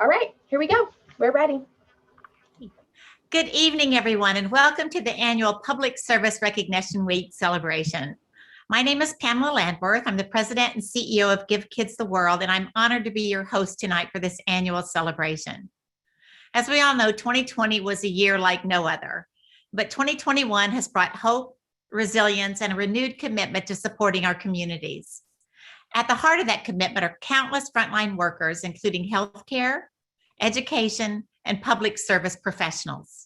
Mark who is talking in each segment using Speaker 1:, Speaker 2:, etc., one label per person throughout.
Speaker 1: All right, here we go. We're ready.
Speaker 2: Good evening, everyone, and welcome to the annual Public Service Recognition Week celebration. My name is Pamela Landworth. I'm the president and CEO of Give Kids the World, and I'm honored to be your host tonight for this annual celebration. As we all know, 2020 was a year like no other, but 2021 has brought hope, resilience, and a renewed commitment to supporting our communities. At the heart of that commitment are countless frontline workers, including healthcare, education, and public service professionals.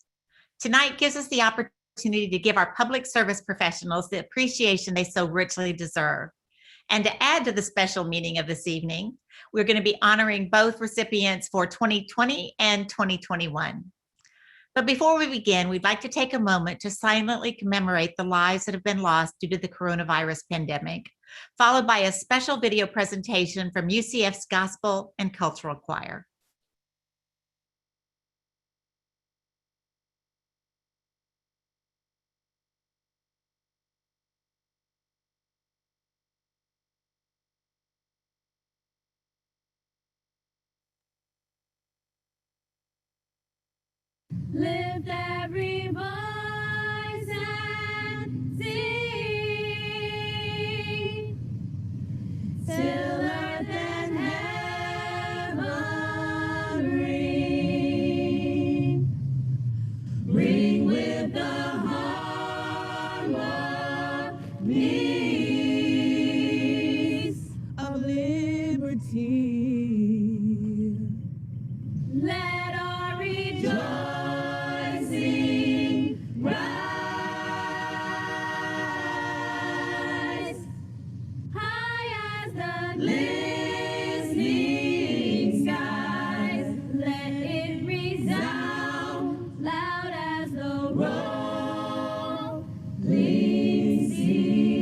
Speaker 2: Tonight gives us the opportunity to give our public service professionals the appreciation they so richly deserve. And to add to the special meaning of this evening, we're going to be honoring both recipients for 2020 and 2021. But before we begin, we'd like to take a moment to silently commemorate the lives that have been lost due to the coronavirus pandemic, followed by a special video presentation from UCF's Gospel and Cultural Choir.
Speaker 3: Lift every voice and sing, till earth and heaven ring, ring with the harmonies of liberty. Let our rejoicing rise high as the listening skies. Let it resound loud as the rolling seas.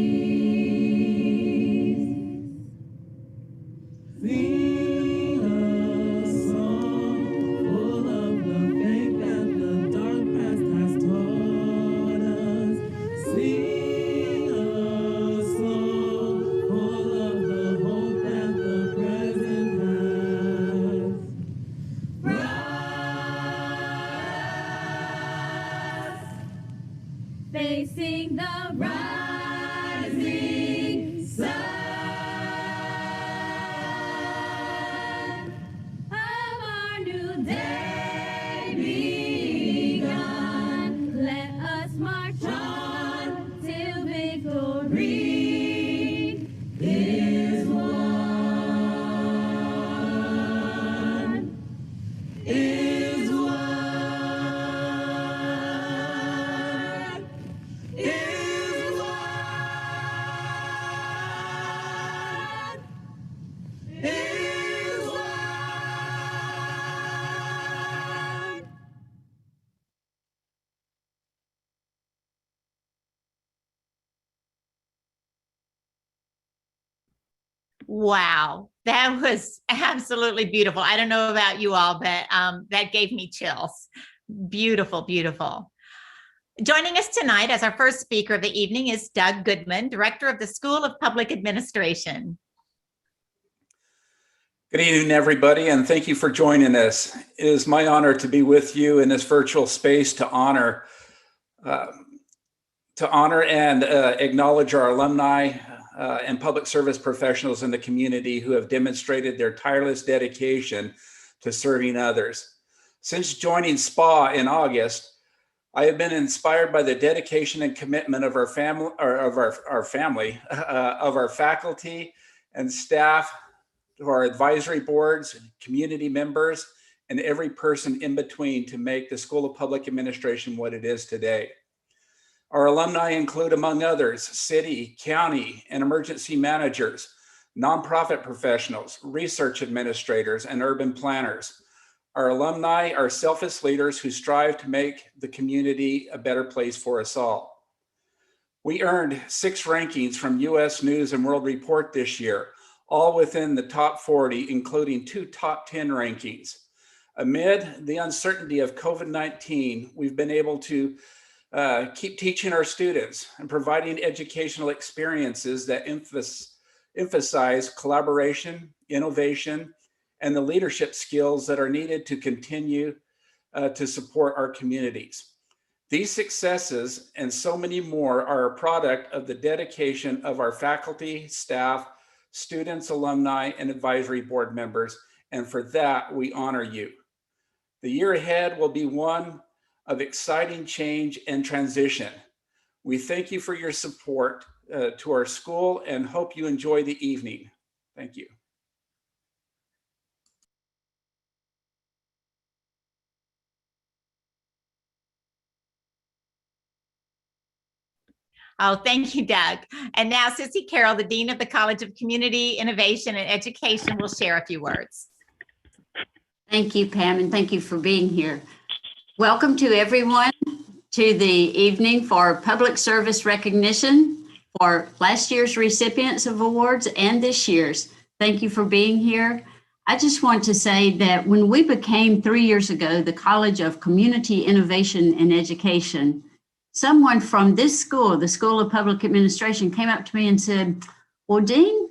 Speaker 3: Sing a song full of the faith that the dark past has taught us. Sing a song full of the hope that the present has. Rise, facing the rising sun of our new day begun. Let us march on till victory is won. Is won. Is won. Is won.
Speaker 2: Wow, that was absolutely beautiful. I don't know about you all, but that gave me chills. Beautiful, beautiful. Joining us tonight as our first speaker of the evening is Doug Goodman, Director of the School of Public Administration.
Speaker 4: Good evening, everybody, and thank you for joining us. It is my honor to be with you in this virtual space to honor and acknowledge our alumni and public service professionals in the community who have demonstrated their tireless dedication to serving others. Since joining SPA in August, I have been inspired by the dedication and commitment of our faculty and staff, to our advisory boards, community members, and every person in between to make the School of Public Administration what it is today. Our alumni include, among others, city, county, and emergency managers, nonprofit professionals, research administrators, and urban planners. Our alumni are selfless leaders who strive to make the community a better place for us all. We earned 6 rankings from US News and World Report this year, all within the top 40, including 2 top 10 rankings. Amid the uncertainty of COVID-19, we've been able to keep teaching our students and providing educational experiences that emphasize collaboration, innovation, and the leadership skills that are needed to continue to support our communities. These successes and so many more are a product of the dedication of our faculty, staff, students, alumni, and advisory board members, and for that, we honor you. The year ahead will be one of exciting change and transition. We thank you for your support to our school and hope you enjoy the evening. Thank you.
Speaker 2: Oh, thank you, Doug. And now Sissy Carroll, the Dean of the College of Community Innovation and Education, will share a few words.
Speaker 5: Thank you, Pam, and thank you for being here. Welcome to everyone to the evening for public service recognition for last year's recipients of awards and this year's. Thank you for being here. I just want to say that when we became 3 years ago the College of Community Innovation and Education, someone from this school, the School of Public Administration, came up to me and said, well, Dean,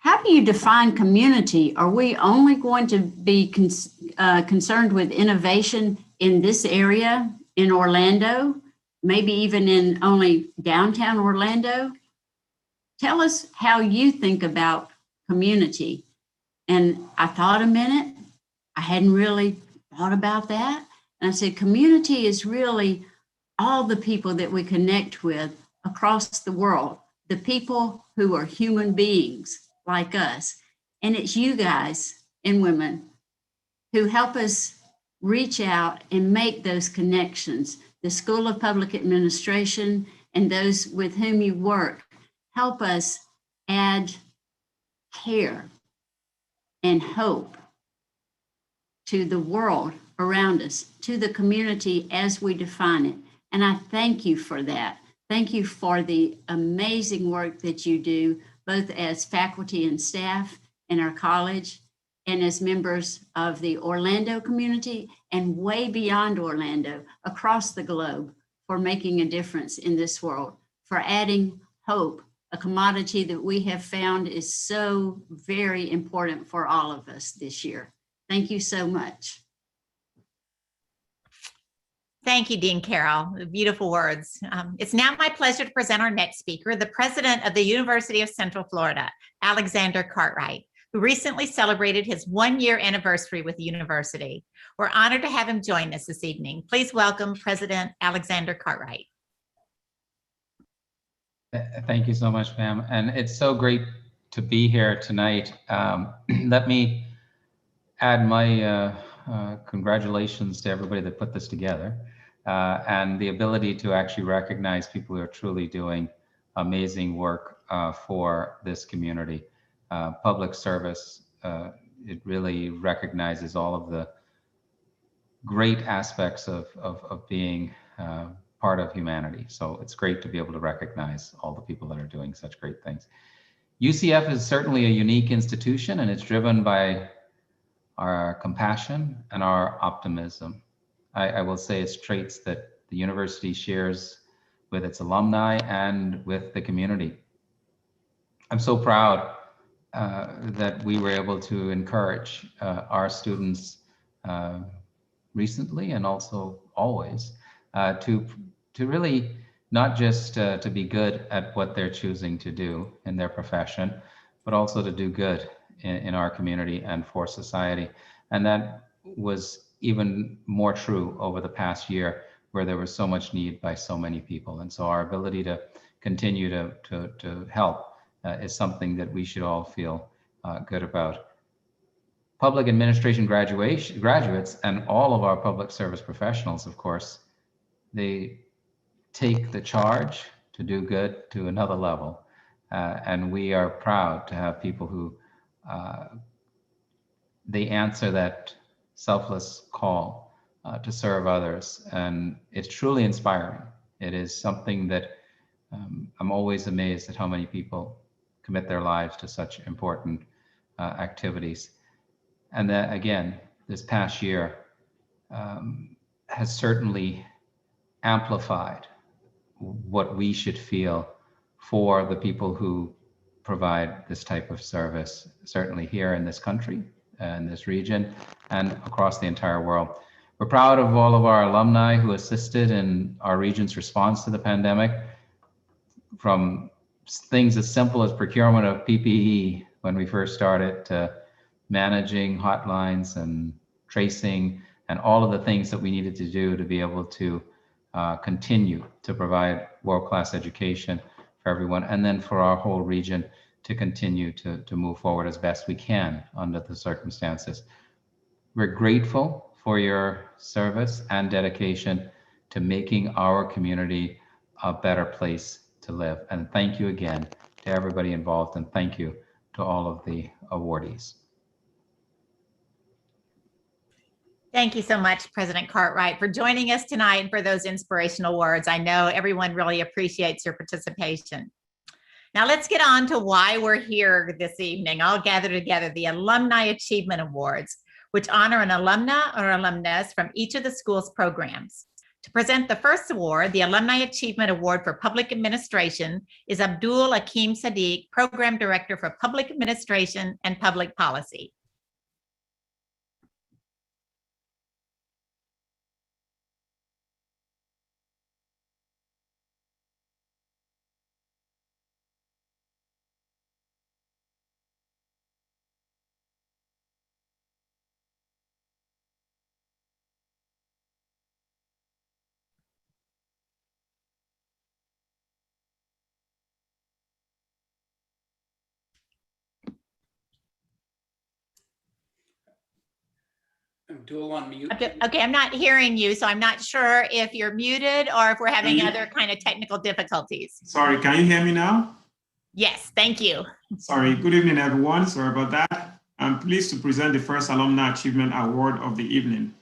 Speaker 5: how do you define community? Are we only going to be concerned with innovation in this area in Orlando, maybe even in only downtown Orlando? Tell us how you think about community. And I thought a minute. I hadn't really thought about that. And I said, community is really all the people that we connect with across the world, the people who are human beings like us. And it's you guys and women who help us reach out and make those connections. The School of Public Administration and those with whom you work help us add care and hope to the world around us, to the community as we define it. And I thank you for that. Thank you for the amazing work that you do, both as faculty and staff in our college and as members of the Orlando community and way beyond Orlando, across the globe, for making a difference in this world, for adding hope, a commodity that we have found is so very important for all of us this year. Thank you so much.
Speaker 2: Thank you, Dean Carroll. Beautiful words. It's now my pleasure to present our next speaker, the president of the University of Central Florida, Alexander Cartwright, who recently celebrated his 1-year anniversary with the university. We're honored to have him join us this evening. Please welcome President Alexander Cartwright.
Speaker 6: Thank you so much, Pam. And it's so great to be here tonight. Let me add my congratulations to everybody that put this together and the ability to actually recognize people who are truly doing amazing work for this community. Public service, it really recognizes all of the great aspects of being part of humanity. So it's great to be able to recognize all the people that are doing such great things. UCF is certainly a unique institution, and it's driven by our compassion and our optimism. I will say it's traits that the university shares with its alumni and with the community. I'm so proud that we were able to encourage our students recently and also always to really not just to be good at what they're choosing to do in their profession, but also to do good in our community and for society. And that was even more true over the past year, where there was so much need by so many people. And so our ability to continue to help is something that we should all feel good about. Public administration graduates and all of our public service professionals, of course, they take the charge to do good to another level. And we are proud to have people who they answer that selfless call to serve others. And it's truly inspiring. It is something that I'm always amazed at how many people commit their lives to such important activities. And that, again, this past year has certainly amplified what we should feel for the people who provide this type of service, certainly here in this country in this region and across the entire world. We're proud of all of our alumni who assisted in our region's response to the pandemic, from things as simple as procurement of PPE when we first started to managing hotlines and tracing and all of the things that we needed to do to be able to continue to provide world-class education for everyone, and then for our whole region to continue to move forward as best we can under the circumstances. We're grateful for your service and dedication to making our community a better place to live. And thank you again to everybody involved, and thank you to all of the awardees.
Speaker 2: Thank you so much, President Cartwright, for joining us tonight and for those inspirational words. I know everyone really appreciates your participation. Now let's get on to why we're here this evening. I'll gather together the Alumni Achievement Awards, which honor an alumna or alumnus from each of the school's programs. To present the first award, the Alumni Achievement Award for Public Administration, is Abdul Akim Sadiq, Program Director for Public Administration and Public Policy.
Speaker 4: Abdul on mute.
Speaker 2: Okay, I'm not hearing you, so I'm not sure if you're muted or if we're having other kind of technical difficulties.
Speaker 7: Sorry, can you hear me now?
Speaker 2: Yes, thank you.
Speaker 7: Sorry, good evening, everyone. Sorry about that. I'm pleased to present the first Alumni Achievement Award of the evening.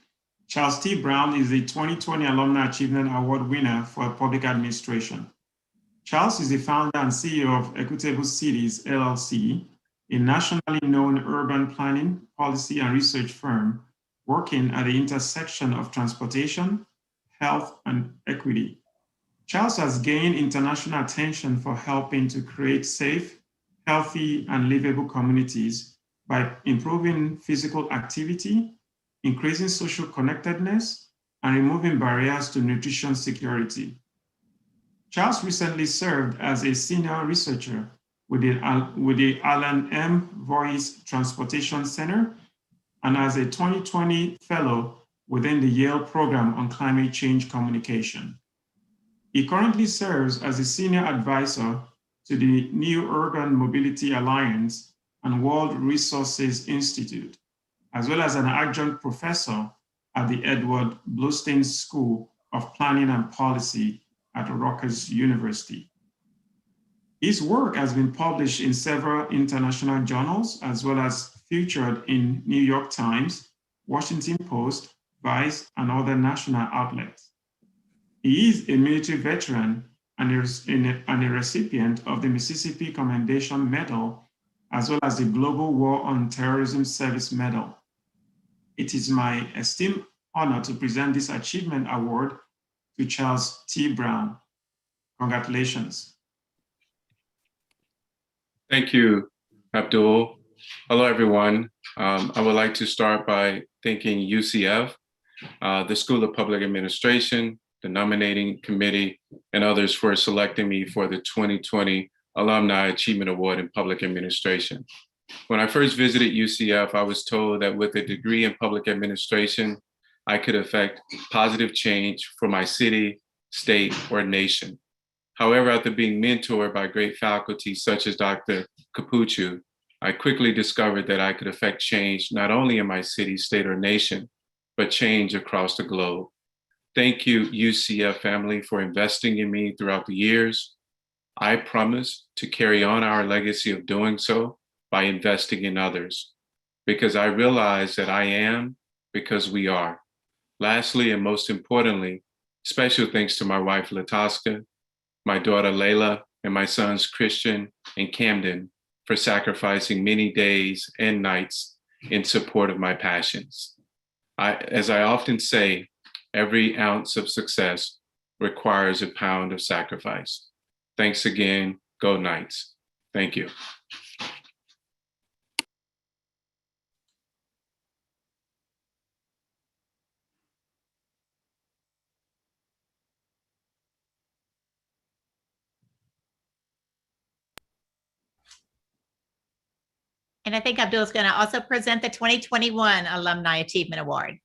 Speaker 7: Charles T. Brown is the 2020 Alumni Achievement Award winner for public administration. Charles is the founder and CEO of Equitable Cities, LLC, a nationally known urban planning, policy, and research firm working at the intersection of transportation, health, and equity. Charles has gained international attention for helping to create safe, healthy, and livable communities by improving physical activity, increasing social connectedness, and removing barriers to nutrition security. Charles recently served as a senior researcher with the Alan M. Voice Transportation Center and as a 2020 fellow within the Yale Program on Climate Change Communication. He currently serves as a senior advisor to the New Urban Mobility Alliance and World Resources Institute, as well as an adjunct professor at the Edward Bluestein School of Planning and Policy at Rutgers University. His work has been published in several international journals, as well as featured in New York Times, Washington Post, Vice, and other national outlets. He is a military veteran and a recipient of the Mississippi Commendation Medal, as well as the Global War on Terrorism Service Medal. It is my esteemed honor to present this achievement award to Charles T. Brown. Congratulations.
Speaker 8: Thank you, Abdul. Hello, everyone. I would like to start by thanking UCF, the School of Public Administration, the nominating committee, and others for selecting me for the 2020 Alumni Achievement Award in Public Administration. When I first visited UCF, I was told that with a degree in public administration, I could affect positive change for my city, state, or nation. However, after being mentored by great faculty such as Dr. Capuccio, I quickly discovered that I could affect change not only in my city, state, or nation, but change across the globe. Thank you, UCF family, for investing in me throughout the years. I promise to carry on our legacy of doing so by investing in others, because I realize that I am because we are. Lastly, and most importantly, special thanks to my wife, Latoska, my daughter, Layla, and my sons, Christian and Camden, for sacrificing many days and nights in support of my passions. As I often say, every ounce of success requires a pound of sacrifice. Thanks again. Go Knights. Thank you.
Speaker 2: And I think Abdul is going to also present the 2021 Alumni Achievement Award.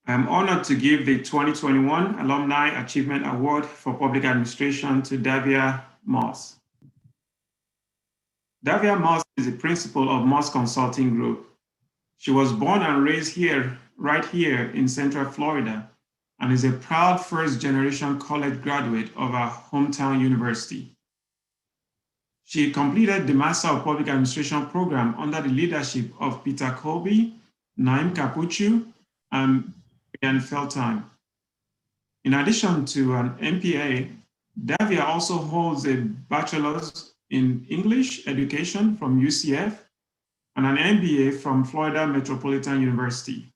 Speaker 7: I'm honored to give the 2021 Alumni Achievement Award for Public Administration to Davia Moss. Davia Moss is the principal of Moss Consulting Group. She was born and raised here, right here in Central Florida, and is a proud first-generation college graduate of our hometown university. She completed the Master of Public Administration program under the leadership of Peter Colby, Naim Capuccio, and Ian Feldheim. In addition to an MPA, Davia also holds a bachelor's in English education from UCF and an MBA from Florida Metropolitan University.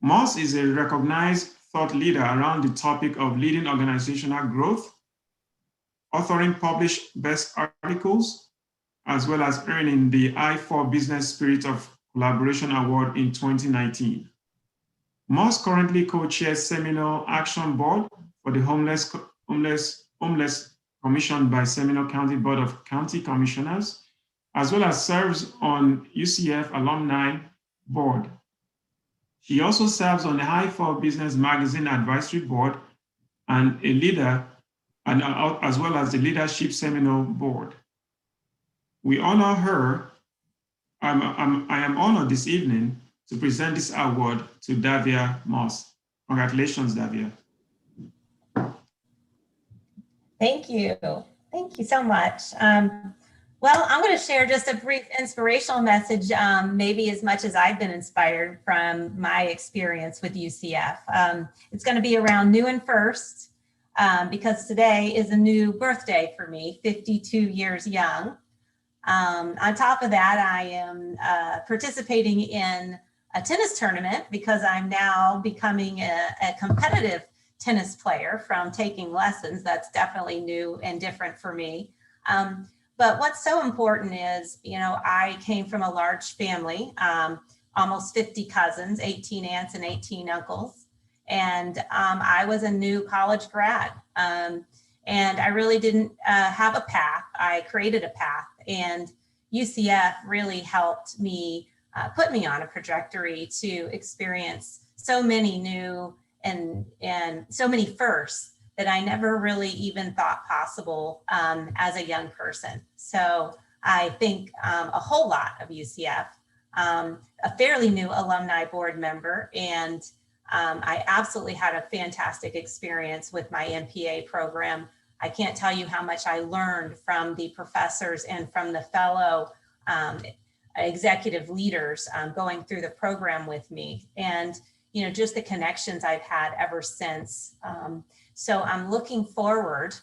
Speaker 7: Moss is a recognized thought leader around the topic of leading organizational growth, authoring published best articles, as well as earning the I4 Business Spirit of Collaboration Award in 2019. Moss currently co-chairs Seminole Action Board for the Homeless Commission by Seminole County Board of County Commissioners, as well as serves on UCF Alumni Board. She also serves on the I4 Business Magazine Advisory Board and a leader, as well as the Leadership Seminole Board. We honor her. I am honored this evening to present this award to Davia Moss. Congratulations, Davia.
Speaker 9: Thank you. Thank you so much. Well, I'm going to share just a brief inspirational message, maybe as much as I've been inspired from my experience with UCF. It's going to be around new and first, because today is a new birthday for me, 52 years young. On top of that, I am participating in a tennis tournament because I'm now becoming a competitive tennis player from taking lessons. That's definitely new and different for me. But what's so important is, you know, I came from a large family, almost 50 cousins, 18 aunts and 18 uncles. And I was a new college grad. And I really didn't have a path. I created a path, and UCF really helped me put me on a trajectory to experience so many new and so many firsts that I never really even thought possible as a young person. So I think a whole lot of UCF, a fairly new alumni board member, and I absolutely had a fantastic experience with my MPA program. I can't tell you how much I learned from the professors and from the fellow executive leaders going through the program with me, and you know, just the connections I've had ever since. So I'm looking forward.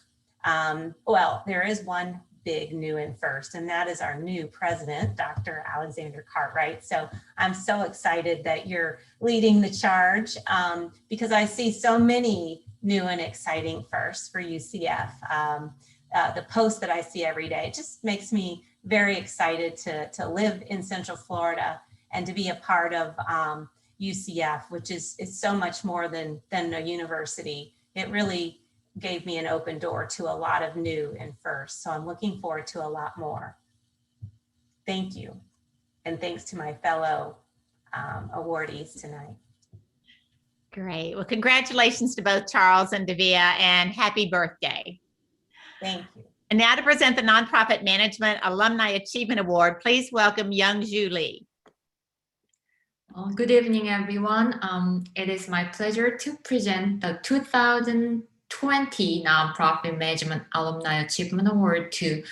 Speaker 9: Well, there is one big new and first, and that is our new president, Dr. Alexander Cartwright. So I'm so excited that you're leading the charge because I see so many new and exciting firsts for UCF. The posts that I see every day, it just makes me very excited to live in Central Florida and to be a part of UCF, which is so much more than a university. It really gave me an open door to a lot of new and first. So I'm looking forward to a lot more. Thank you. And thanks to my fellow awardees tonight.
Speaker 2: Great. Well, congratulations to both Charles and Davia, and happy birthday.
Speaker 9: Thank you.
Speaker 2: And now to present the Nonprofit Management Alumni Achievement Award, please welcome Young Ju Lee.
Speaker 10: Well, good evening, everyone. It is my pleasure to present the 2020 Nonprofit Management Alumni Achievement Award to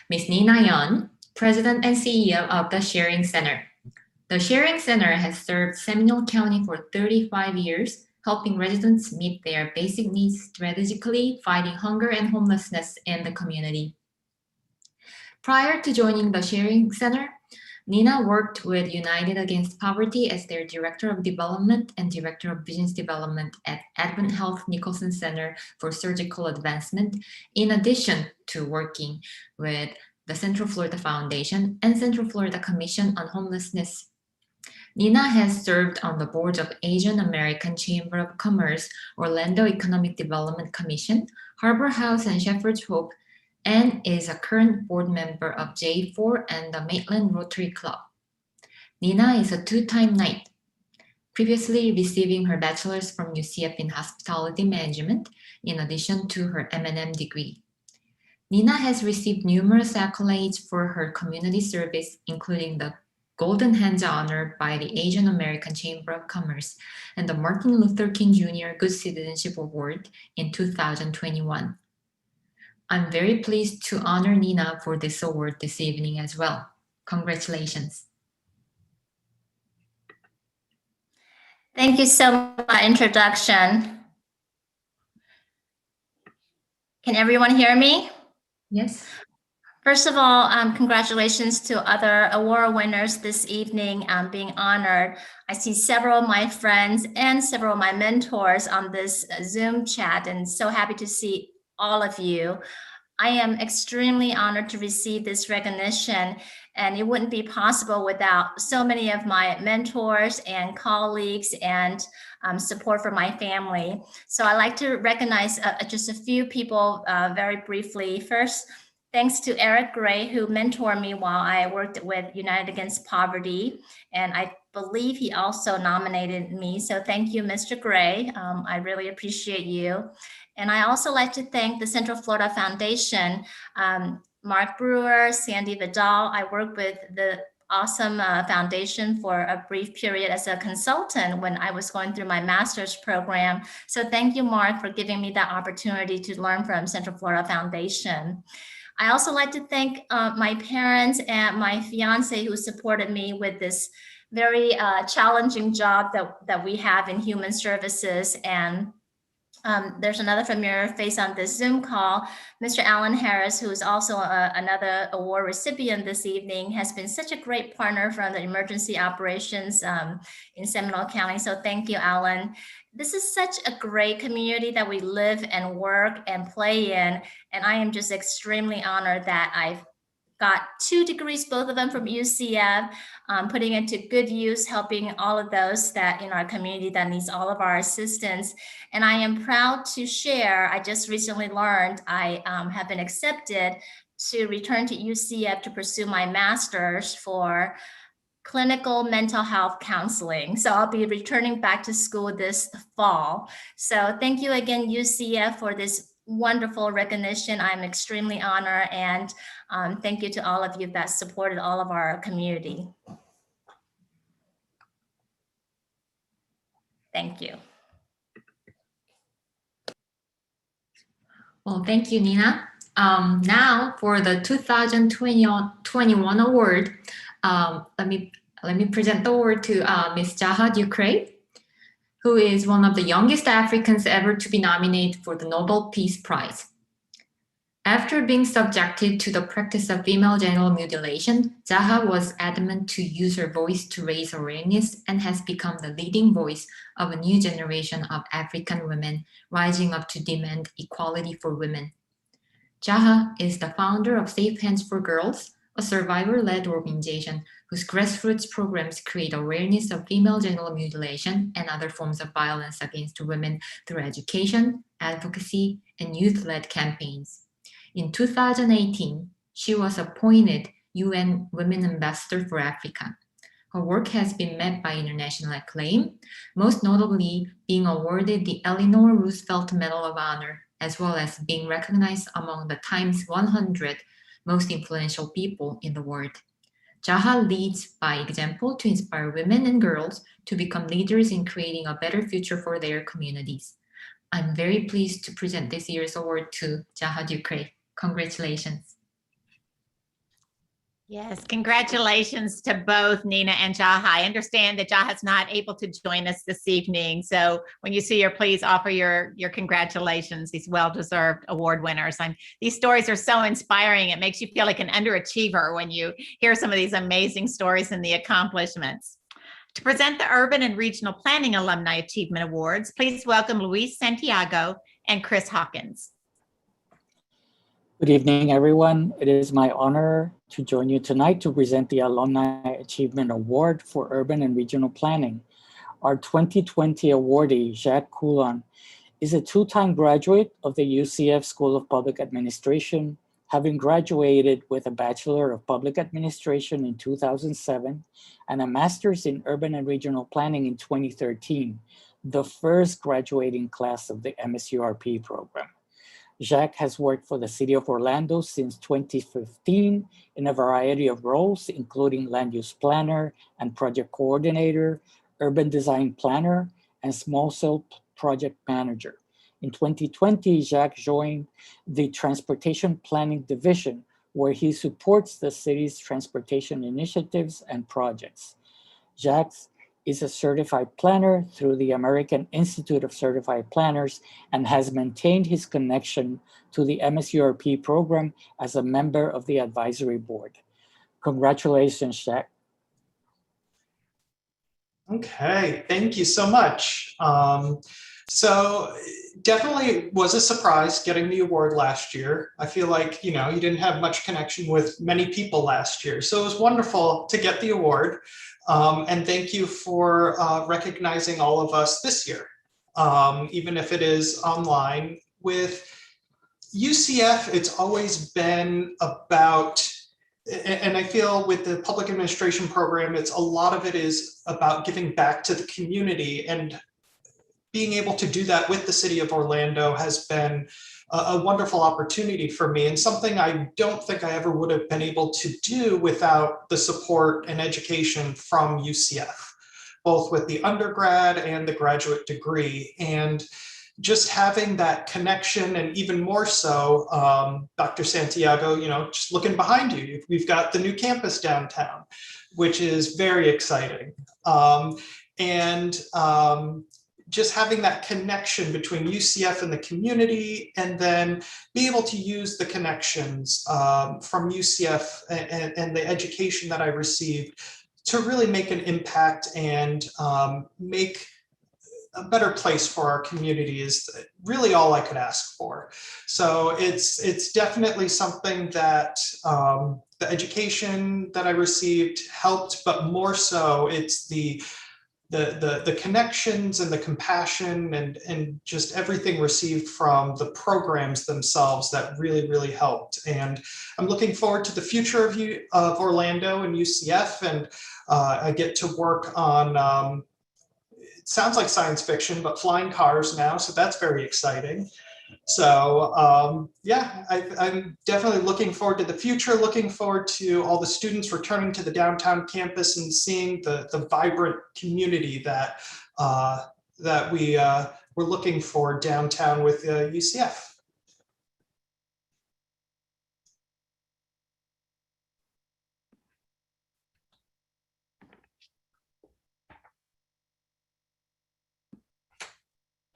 Speaker 10: Ms. Nina Yun, President and CEO of the Sharing Center. The Sharing Center has served Seminole County for 35 years, helping residents meet their basic needs strategically, fighting hunger and homelessness in the community. Prior to joining the Sharing Center, Nina worked with United Against Poverty as their Director of Development and Director of Business Development at Advent Health Nicholson Center for Surgical Advancement, in addition to working with the Central Florida Foundation and Central Florida Commission on Homelessness. Nina has served on the boards of Asian American Chamber of Commerce, Orlando Economic Development Commission, Harbor House and Shepherd's Hope, and is a current board member of J4 and the Maitland Rotary Club. Nina is a two-time Knight, previously receiving her bachelor's from UCF in hospitality management, in addition to her M&M degree. Nina has received numerous accolades for her community service, including the Golden Hands Honor by the Asian American Chamber of Commerce and the Martin Luther King Jr. Good Citizenship Award in 2021. I'm very pleased to honor Nina for this award this evening as well. Congratulations.
Speaker 11: Thank you so much for that introduction. Can everyone hear me?
Speaker 10: Yes.
Speaker 11: First of all, congratulations to other award winners this evening being honored. I see several of my friends and several of my mentors on this Zoom chat, and so happy to see all of you. I am extremely honored to receive this recognition, and it wouldn't be possible without so many of my mentors and colleagues and support for my family. So I'd like to recognize just a few people very briefly. First, thanks to Eric Gray, who mentored me while I worked with United Against Poverty, and I believe he also nominated me. So thank you, Mr. Gray. I really appreciate you. And I also like to thank the Central Florida Foundation, Mark Brewer, Sandy Vidal. I worked with the awesome foundation for a brief period as a consultant when I was going through my master's program. So thank you, Mark, for giving me that opportunity to learn from Central Florida Foundation. I also like to thank my parents and my fiance who supported me with this very challenging job that we have in human services. And there's another familiar face on this Zoom call. Mr. Alan Harris, who is also another award recipient this evening, has been such a great partner from the emergency operations in Seminole County. So thank you, Alan. This is such a great community that we live and work and play in. And I am just extremely honored that I've got 2 degrees, both of them from UCF, putting into good use, helping all of those that in our community that needs all of our assistance. And I am proud to share, I just recently learned I have been accepted to return to UCF to pursue my master's for clinical mental health counseling. So I'll be returning back to school this fall. So thank you again, UCF, for this wonderful recognition. I'm extremely honored, and thank you to all of you that supported all of our community. Thank you.
Speaker 10: Well, thank you, Nina. Now for the 2021 award, let me present the award to Ms. Jaha Dukray, who is one of the youngest Africans ever to be nominated for the Nobel Peace Prize. After being subjected to the practice of female genital mutilation, Jaha was adamant to use her voice to raise awareness and has become the leading voice of a new generation of African women rising up to demand equality for women. Jaha is the founder of Safe Hands for Girls, a survivor-led organization whose grassroots programs create awareness of female genital mutilation and other forms of violence against women through education, advocacy, and youth-led campaigns. In 2018, she was appointed UN Women Ambassador for Africa. Her work has been met by international acclaim, most notably being awarded the Eleanor Roosevelt Medal of Honor, as well as being recognized among the Times 100 most influential people in the world. Jaha leads by example to inspire women and girls to become leaders in creating a better future for their communities. I'm very pleased to present this year's award to Jaha Dukray. Congratulations.
Speaker 2: Yes, congratulations to both Nina and Jaha. I understand that Jaha's not able to join us this evening. So when you see her, please offer your congratulations. These well-deserved award winners. These stories are so inspiring. It makes you feel like an underachiever when you hear some of these amazing stories and the accomplishments. To present the Urban and Regional Planning Alumni Achievement Awards, please welcome Luis Santiago and Chris Hawkins.
Speaker 12: Good evening, everyone. It is my honor to join you tonight to present the Alumni Achievement Award for Urban and Regional Planning. Our 2020 awardee, Jacques Coulon, is a 2-time graduate of the UCF School of Public Administration, Having graduated with a Bachelor of Public Administration in 2007 and a Master's in Urban and Regional Planning in 2013, the first graduating class of the MSURP program. Jacques has worked for the City of Orlando since 2015 in a variety of roles, including land use planner and project coordinator, urban design planner, and small cell project manager. In 2020, Jacques joined the Transportation Planning Division, where he supports the city's transportation initiatives and projects. Jacques is a certified planner through the American Institute of Certified Planners and has maintained his connection to the MSURP program as a member of the advisory board. Congratulations, Jacques.
Speaker 13: Okay, thank you so much. So definitely was a surprise getting the award last year. I feel like, you didn't have much connection with many people last year. So it was wonderful to get the award. And thank you for recognizing all of us this year, even if it is online. With UCF, it's always been about, and I feel with the public administration program, a lot of it is about giving back to the community, and being able to do that with the City of Orlando has been a wonderful opportunity for me, and something I don't think I ever would have been able to do without the support and education from UCF, both with the undergrad and the graduate degree. And just having that connection, and even more so, Dr. Santiago, just looking behind you, we've got the new campus downtown, which is very exciting. Just having that connection between UCF and the community, and then be able to use the connections from UCF and the education that I received to really make an impact and make a better place for our community is really all I could ask for. So it's definitely something that the education that I received helped, but more so it's the connections and the compassion and just everything received from the programs themselves that really, really helped. And I'm looking forward to the future of Orlando and UCF, and I get to work on, it sounds like science fiction, but flying cars now, so that's very exciting. So yeah, I'm definitely looking forward to the future, looking forward to all the students returning to the downtown campus and seeing the vibrant community that we're looking for downtown with UCF.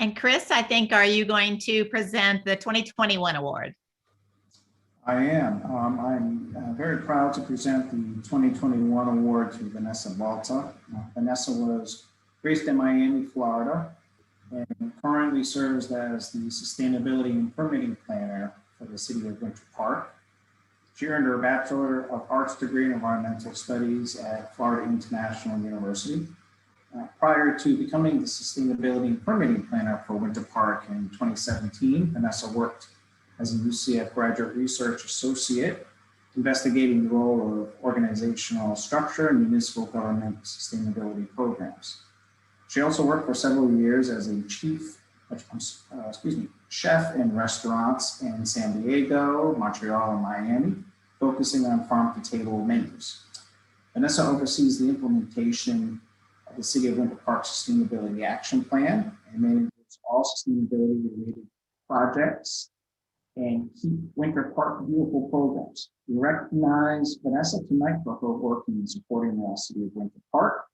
Speaker 2: And Chris, I think, are you going to present the 2021 award?
Speaker 14: I am. I'm very proud to present the 2021 award to Vanessa Balta. Vanessa was based in Miami, Florida, and currently serves as the Sustainability and Permitting Planner for the City of Winter Park. She earned her Bachelor of Arts degree in Environmental Studies at Florida International University. Prior to becoming the Sustainability and Permitting Planner for Winter Park in 2017, Vanessa worked as a UCF Graduate Research Associate, investigating the role of organizational structure and municipal government sustainability programs. She also worked for several years as a chef in restaurants in San Diego, Montreal, and Miami, focusing on farm-to-table menus. Vanessa oversees the implementation of the City of Winter Park Sustainability Action Plan and manages all sustainability-related projects and Keep Winter Park Beautiful programs. We recognize Vanessa tonight for her work in supporting the City of Winter Park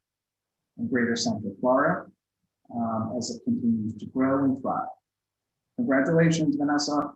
Speaker 14: in Greater Central Florida as it continues to grow and thrive. Congratulations, Vanessa.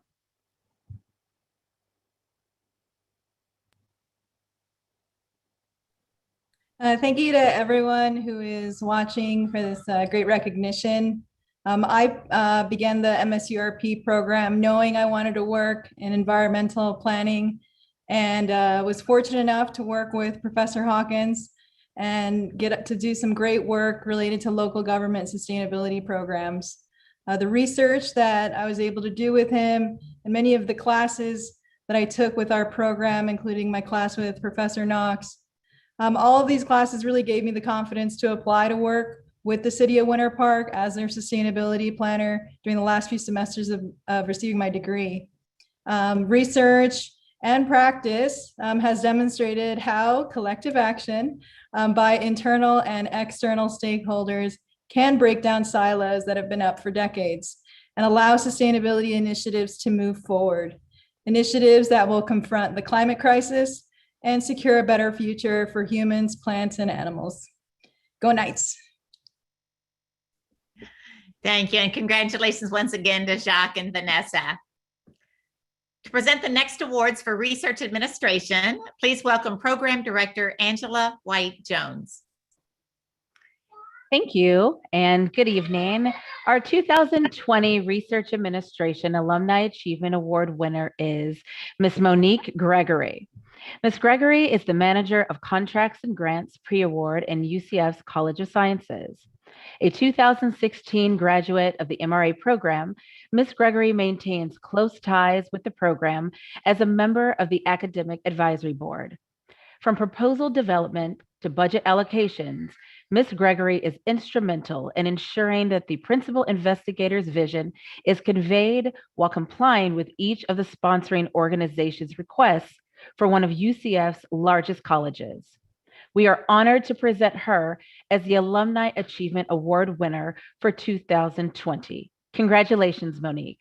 Speaker 15: Thank you to everyone who is watching for this great recognition. I began the MSURP program knowing I wanted to work in environmental planning, and was fortunate enough to work with Professor Hawkins and get to do some great work related to local government sustainability programs. The research that I was able to do with him and many of the classes that I took with our program, including my class with Professor Knox. All of these classes really gave me the confidence to apply to work with the City of Winter Park as their sustainability planner during the last few semesters of receiving my degree. Research and practice has demonstrated how collective action by internal and external stakeholders can break down silos that have been up for decades and allow sustainability initiatives to move forward. Initiatives that will confront the climate crisis and secure a better future for humans, plants, and animals. Go Knights.
Speaker 2: Thank you, and congratulations once again to Jacques and Vanessa. To present the next awards for research administration, please welcome Program Director Angela White-Jones.
Speaker 16: Thank you and good evening. Our 2020 Research Administration Alumni Achievement Award winner is Ms. Monique Gregory. Ms. Gregory is the Manager of Contracts and Grants Pre-Award in UCF's College of Sciences. A 2016 graduate of the MRA program, Ms. Gregory maintains close ties with the program as a member of the Academic Advisory Board. From proposal development to budget allocations, Ms. Gregory is instrumental in ensuring that the principal investigator's vision is conveyed while complying with each of the sponsoring organization's requests for one of UCF's largest colleges. We are honored to present her as the Alumni Achievement Award winner for 2020. Congratulations, Monique.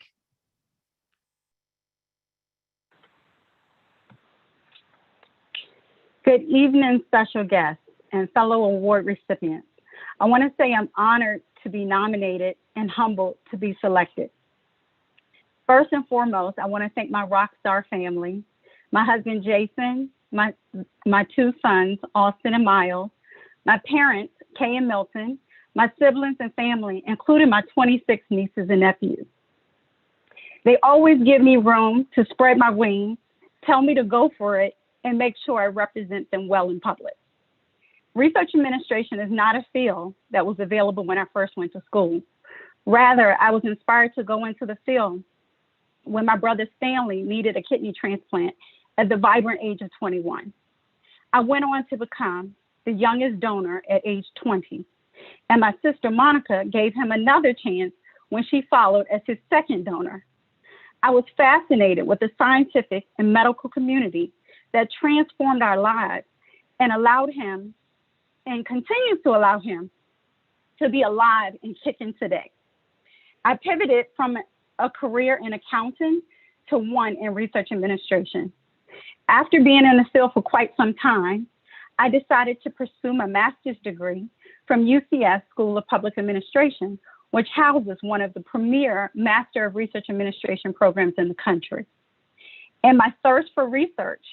Speaker 17: Good evening, special guests and fellow award recipients. I want to say I'm honored to be nominated and humbled to be selected. First and foremost, I want to thank my rock star family, my husband, Jason, my two sons, Austin and Miles, my parents, Kay and Milton, my siblings and family, including my 26 nieces and nephews. They always give me room to spread my wings, tell me to go for it, and make sure I represent them well in public. Research administration is not a field that was available when I first went to school. Rather, I was inspired to go into the field when my brother Stanley needed a kidney transplant at the vibrant age of 21. I went on to become the youngest donor at age 20, and my sister Monica gave him another chance when she followed as his second donor. I was fascinated with the scientific and medical community that transformed our lives and allowed him and continues to allow him to be alive and kicking today. I pivoted from a career in accounting to one in research administration. After being in the field for quite some time, I decided to pursue my master's degree from UCF School of Public Administration, which houses one of the premier Master of Research Administration programs in the country. In my thirst for research,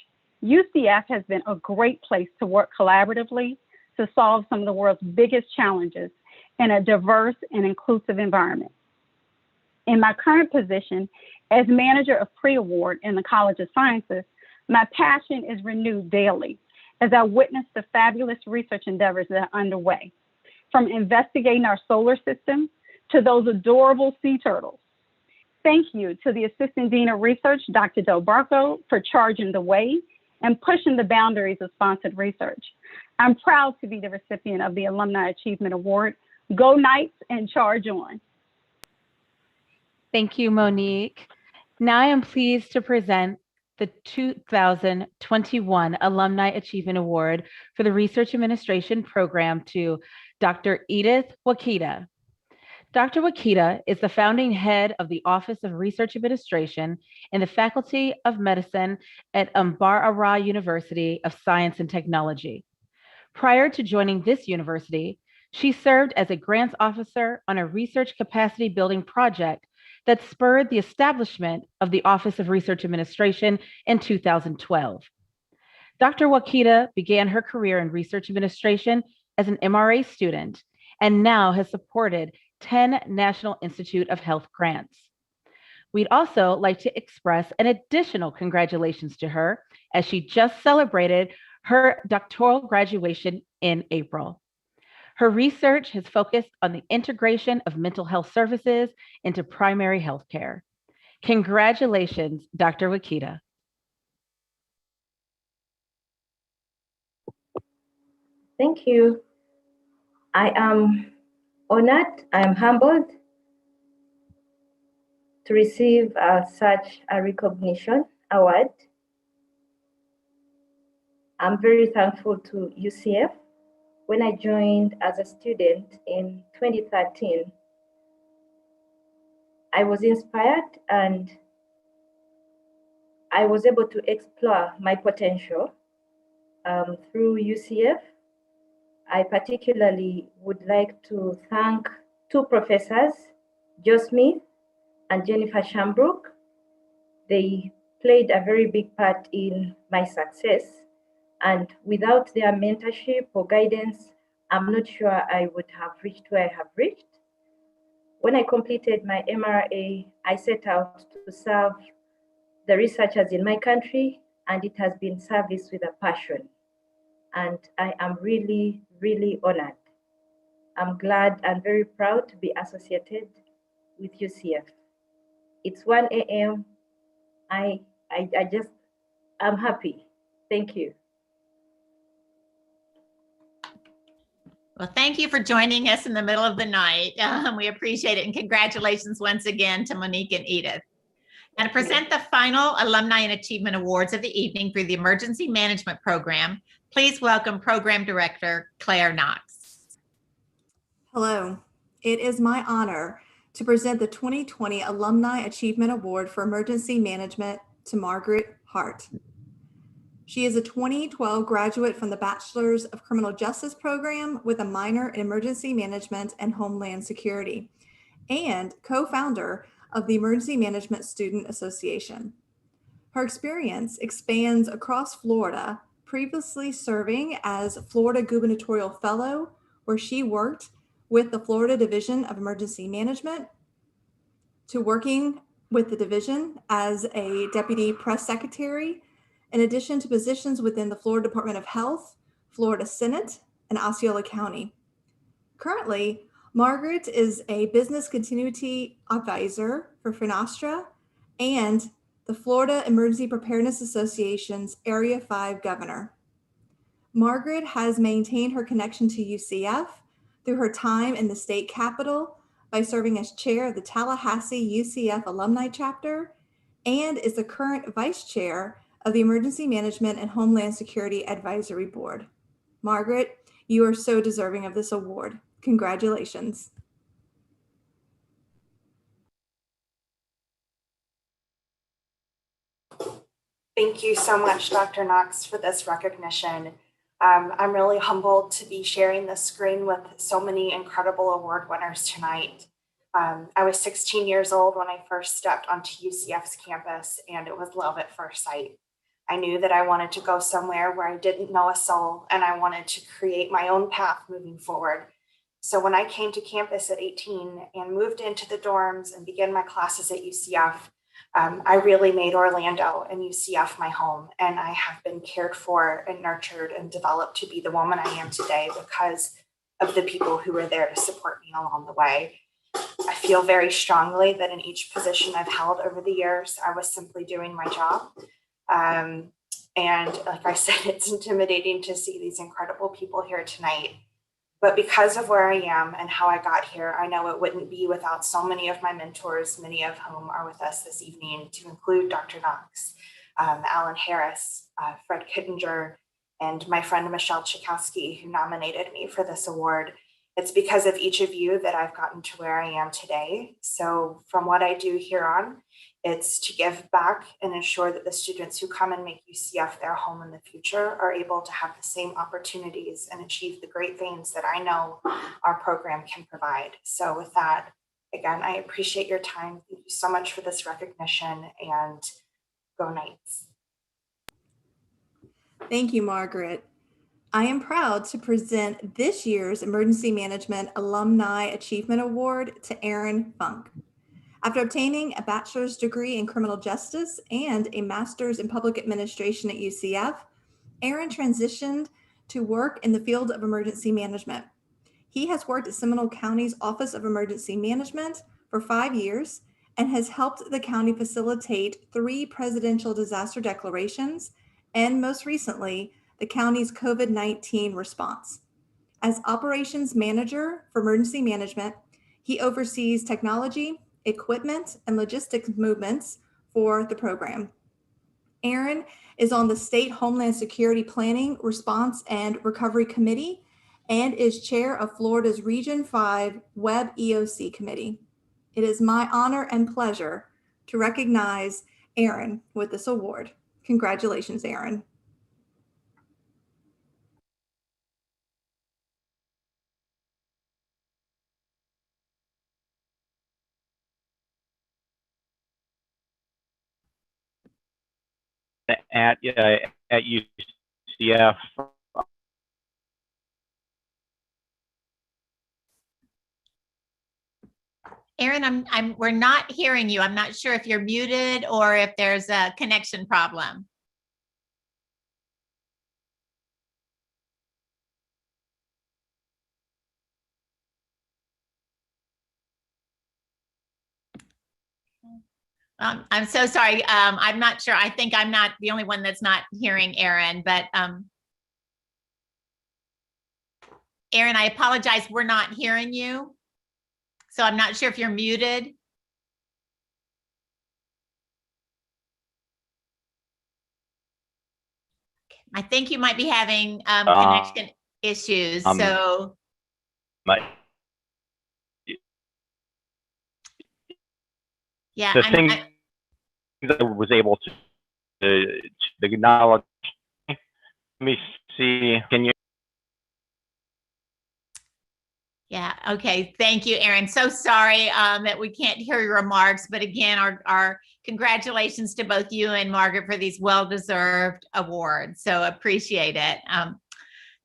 Speaker 17: UCF has been a great place to work collaboratively to solve some of the world's biggest challenges in a diverse and inclusive environment. In my current position as manager of pre-award in the College of Sciences, my passion is renewed daily as I witness the fabulous research endeavors that are underway, from investigating our solar system to those adorable sea turtles. Thank you to the Assistant Dean of Research, Dr. Del Barco, for charging the way and pushing the boundaries of sponsored research. I'm proud to be the recipient of the Alumni Achievement Award. Go Knights and charge on.
Speaker 16: Thank you, Monique. Now I am pleased to present the 2021 Alumni Achievement Award for the Research Administration Program to Dr. Edith Wakita. Dr. Wakita is the founding head of the Office of Research Administration in the Faculty of Medicine at Ambar-Ara University of Science and Technology. Prior to joining this university, she served as a grants officer on a research capacity building project that spurred the establishment of the Office of Research Administration in 2012. Dr. Wakita began her career in research administration as an MRA student and now has supported 10 National Institute of Health grants. We'd also like to express an additional congratulations to her as she just celebrated her doctoral graduation in April. Her research has focused on the integration of mental health services into primary health care. Congratulations, Dr. Wakita.
Speaker 18: Thank you. I am honored, I am humbled to receive such a recognition award. I'm very thankful to UCF. When I joined as a student in 2013, I was inspired and I was able to explore my potential through UCF. I particularly would like to thank two professors, Joe Smith and Jennifer Shambrook. They played a very big part in my success. And without their mentorship or guidance, I'm not sure I would have reached where I have reached. When I completed my MRA, I set out to serve the researchers in my country, and it has been service with a passion. And I am really, really honored. I'm glad and very proud to be associated with UCF. It's 1 a.m. I'm happy. Thank you.
Speaker 2: Well, thank you for joining us in the middle of the night. We appreciate it. And congratulations once again to Monique and Edith. And to present the final Alumni and Achievement Awards of the evening for the Emergency Management Program, please welcome Program Director Claire Knox.
Speaker 19: Hello. It is my honor to present the 2020 Alumni Achievement Award for Emergency Management to Margaret Hart. She is a 2012 graduate from the Bachelor's of Criminal Justice program with a minor in Emergency Management and Homeland Security, and co-founder of the Emergency Management Student Association. Her experience expands across Florida, previously serving as Florida Gubernatorial Fellow, where she worked with the Florida Division of Emergency Management, to working with the division as a Deputy Press Secretary, in addition to positions within the Florida Department of Health, Florida Senate, and Osceola County. Currently, Margaret is a business continuity advisor for Finastra and the Florida Emergency Preparedness Association's Area 5 governor. Margaret has maintained her connection to UCF through her time in the state capitol by serving as chair of the Tallahassee UCF Alumni Chapter and is the current vice chair of the Emergency Management and Homeland Security Advisory Board. Margaret, you are so deserving of this award. Congratulations.
Speaker 20: Thank you so much, Dr. Knox, for this recognition. I'm really humbled to be sharing the screen with so many incredible award winners tonight. I was 16 years old when I first stepped onto UCF's campus, and it was love at first sight. I knew that I wanted to go somewhere where I didn't know a soul, and I wanted to create my own path moving forward. So when I came to campus at 18 and moved into the dorms and began my classes at UCF, I really made Orlando and UCF my home, and I have been cared for and nurtured and developed to be the woman I am today because of the people who were there to support me along the way. I feel very strongly that in each position I've held over the years, I was simply doing my job. And like I said, it's intimidating to see these incredible people here tonight. But because of where I am and how I got here, I know it wouldn't be without so many of my mentors, many of whom are with us this evening, to include Dr. Knox, Alan Harris, Fred Kittinger, and my friend Michelle Chakowski, who nominated me for this award. It's because of each of you that I've gotten to where I am today. So from what I do here on, it's to give back and ensure that the students who come and make UCF their home in the future are able to have the same opportunities and achieve the great things that I know our program can provide. So with that, again, I appreciate your time. Thank you so much for this recognition, and go Knights.
Speaker 19: Thank you, Margaret. I am proud to present this year's Emergency Management Alumni Achievement Award to Aaron Funk. After obtaining a bachelor's degree in criminal justice and a master's in public administration at UCF, Aaron transitioned to work in the field of emergency management. He has worked at Seminole County's Office of Emergency Management for 5 years and has helped the county facilitate 3 presidential disaster declarations and most recently, the county's COVID-19 response. As Operations Manager for Emergency Management, he oversees technology, equipment, and logistics movements for the program. Aaron is on the State Homeland Security Planning, Response, and Recovery Committee and is chair of Florida's Region 5 Web EOC Committee. It is my honor and pleasure to recognize Aaron with this award. Congratulations, Aaron.
Speaker 21: At UCF.
Speaker 2: Aaron, we're not hearing you. I'm not sure if you're muted or if there's a connection problem. I'm so sorry. I'm not sure. I think I'm not the only one that's not hearing Aaron, but Aaron, I apologize. We're not hearing you. So I'm not sure if you're muted. I think you might be having connection issues. So yeah,
Speaker 21: the thing that I was able to acknowledge. Let me see. Can you?
Speaker 2: Yeah. Okay. Thank you, Aaron. So sorry that we can't hear your remarks, but again, our congratulations to both you and Margaret for these well-deserved awards. So appreciate it.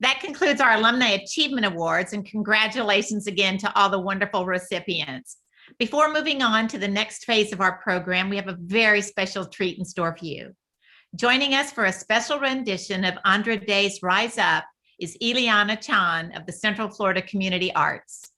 Speaker 2: That concludes our Alumni Achievement Awards, and congratulations again to all the wonderful recipients. Before moving on to the next phase of our program, we have a very special treat in store for you. Joining us for a special rendition of Andra Day's Rise Up is Ileana Chan of the Central Florida Community Arts.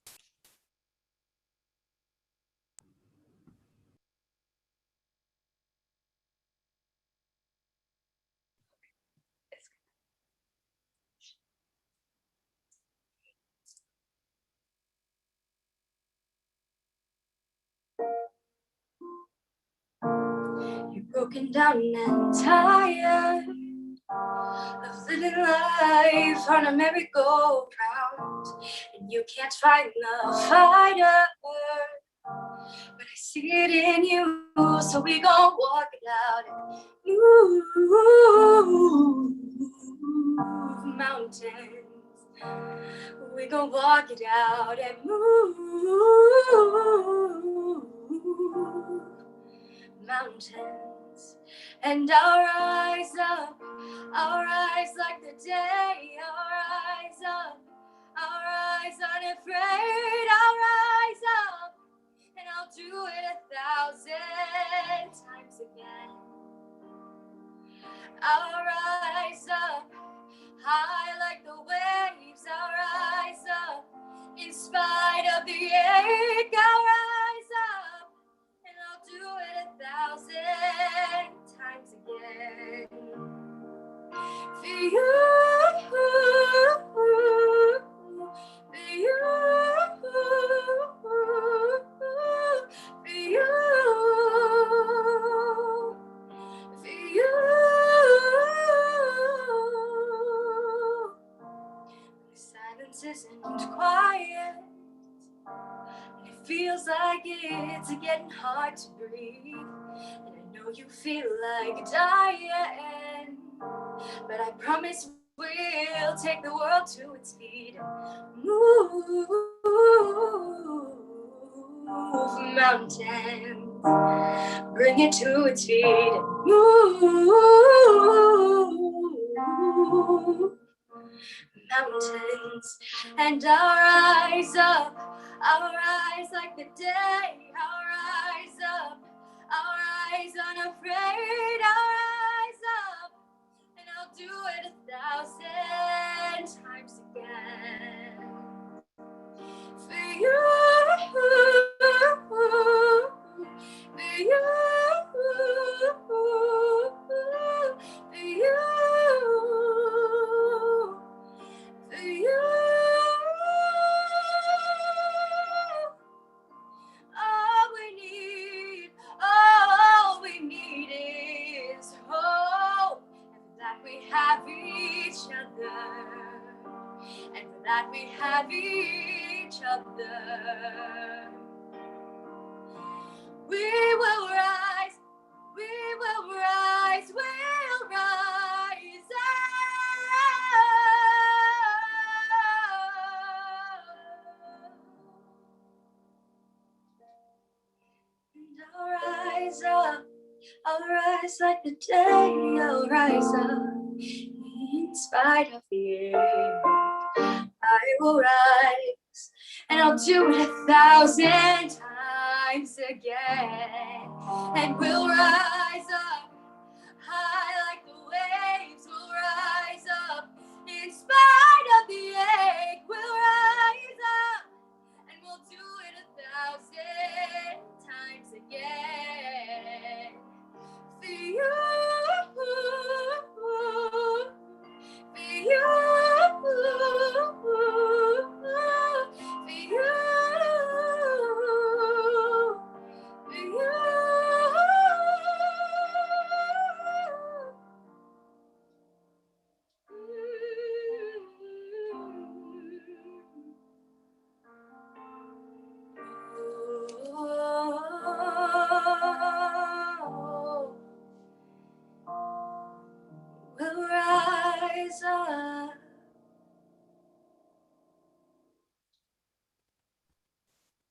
Speaker 3: You're broken down and tired of living life on a merry-go-round, and you can't find the fighter, but I see it in you, so we gon' walk it out and move mountains. We gon' walk it out and move mountains. And I'll rise up, I'll rise like the day, I'll rise up, I'll rise unafraid, I'll rise up, and I'll do it 1,000 times again. I'll rise up, high like the waves, I'll rise up, in spite of the ache, I'll rise up, and I'll do it 1,000 times again. For you, for you, for you, for you. The silence isn't quiet, and it feels like it's getting hard to breathe. And I know you feel like dying, but I promise we'll take the world to its feet and move mountains. Bring it to its feet and move mountains. And I'll rise up, I'll rise like the day, I'll rise up, I'll rise unafraid, I'll rise up, and I'll do it 1,000 times again. For you, for you, for you, for you. each other. We will rise, we will rise, we'll rise up. I'll rise like the day, I'll rise up. In spite of fear, I will rise, and I'll do it 1,000 times again. And we'll rise up, high like the waves, we'll rise up. In spite of the ache, we'll rise up, and we'll do it 1,000 times again. For you, for you, for you, we'll rise up.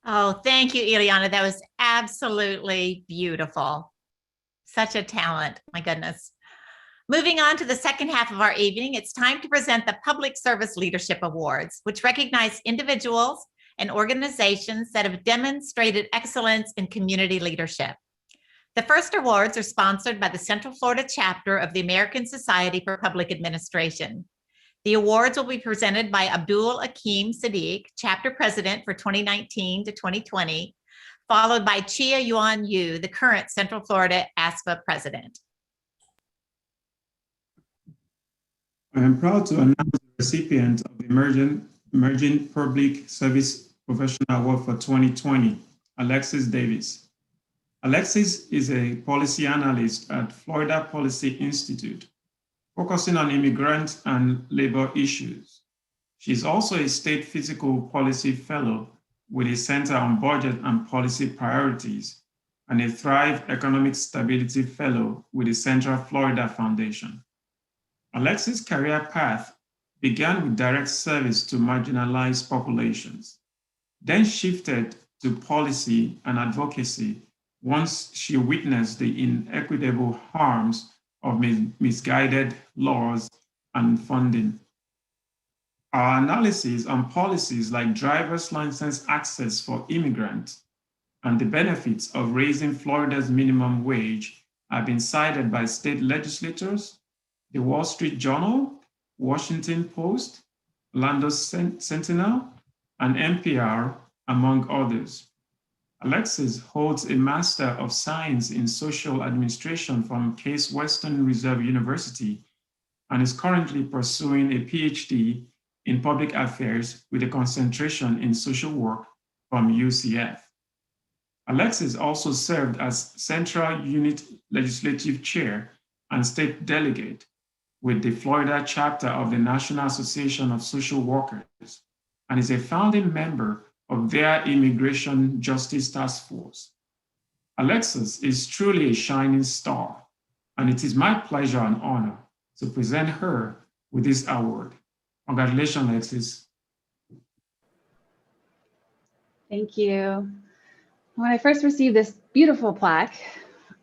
Speaker 2: Oh, thank you, Ileana. That was absolutely beautiful. Such a talent, my goodness. Moving on to the second half of our evening, it's time to present the Public Service Leadership Awards, which recognize individuals and organizations that have demonstrated excellence in community leadership. The first awards are sponsored by the Central Florida chapter of the American Society for Public Administration. The awards will be presented by Abdul Akeem Sadiq, chapter president for 2019 to 2020, followed by Chia Yuan Yu, the current Central Florida ASFA president.
Speaker 7: I am proud to announce the recipient of the Emerging Public Service Professional Award for 2020, Alexis Davis. Alexis is a policy analyst at Florida Policy Institute, focusing on immigrant and labor issues. She is also a state fiscal policy fellow with a Center on Budget and Policy Priorities and a Thrive Economic Stability Fellow with the Central Florida Foundation. Alexis' career path began with direct service to marginalized populations, then shifted to policy and advocacy once she witnessed the inequitable harms of misguided laws and funding. Our analysis on policies like driver's license access for immigrants and the benefits of raising Florida's minimum wage have been cited by state legislators, the Wall Street Journal, Washington Post, Orlando Sentinel, and NPR, among others. Alexis holds a Master of Science in Social Administration from Case Western Reserve University and is currently pursuing a PhD in Public Affairs with a concentration in social work from UCF. Alexis also served as Central Unit Legislative Chair and State Delegate with the Florida chapter of the National Association of Social Workers and is a founding member of their Immigration Justice Task Force. Alexis is truly a shining star, and it is my pleasure and honor to present her with this award. Congratulations, Alexis.
Speaker 16: Thank you. When I first received this beautiful plaque,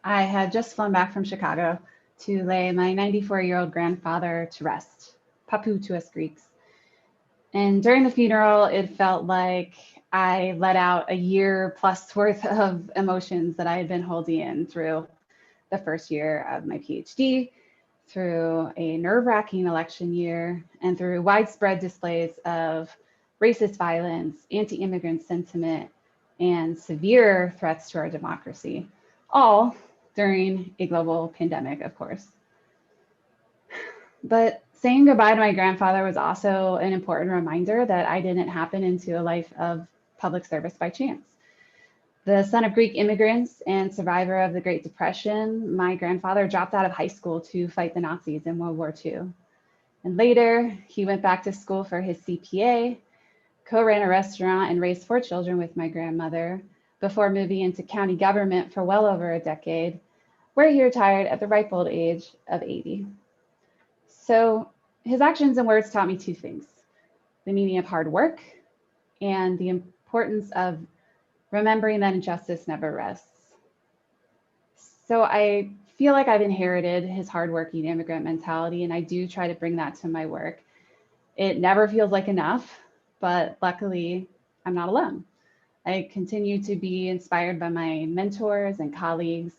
Speaker 16: I had just flown back from Chicago to lay my 94-year-old grandfather to rest, Papu to us Greeks. And during the funeral, it felt like I let out a year plus worth of emotions that I had been holding in through the first year of my PhD, through a nerve-wracking election year, and through widespread displays of racist violence, anti-immigrant sentiment, and severe threats to our democracy, all during a global pandemic, of course. But saying goodbye to my grandfather was also an important reminder that I didn't happen into a life of public service by chance. The son of Greek immigrants and survivor of the Great Depression, my grandfather dropped out of high school to fight the Nazis in World War II. And later, he went back to school for his CPA,
Speaker 1: co-ran a restaurant and raised 4 children with my grandmother before moving into county government for well over a decade, where he retired at the ripe old age of 80. So his actions and words taught me 2 things: the meaning of hard work and the importance of remembering that injustice never rests. So I feel like I've inherited his hardworking immigrant mentality, and I do try to bring that to my work. It never feels like enough, but luckily I'm not alone. I continue to be inspired by my mentors and colleagues,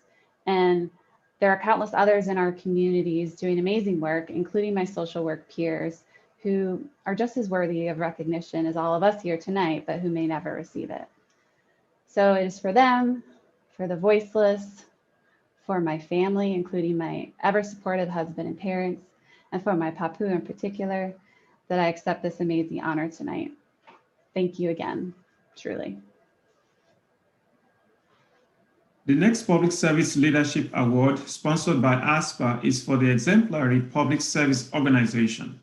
Speaker 1: and there are countless others in our communities doing amazing work, including my social work peers, who are just as worthy of recognition as all of us here tonight, but who may never receive it. So it is for them, for the voiceless, for my family, including my ever supportive husband and parents, and for my papu in particular, that I accept this amazing honor tonight. Thank you again, truly.
Speaker 7: The next Public Service Leadership Award, sponsored by ASPA, is for the Exemplary Public Service Organization.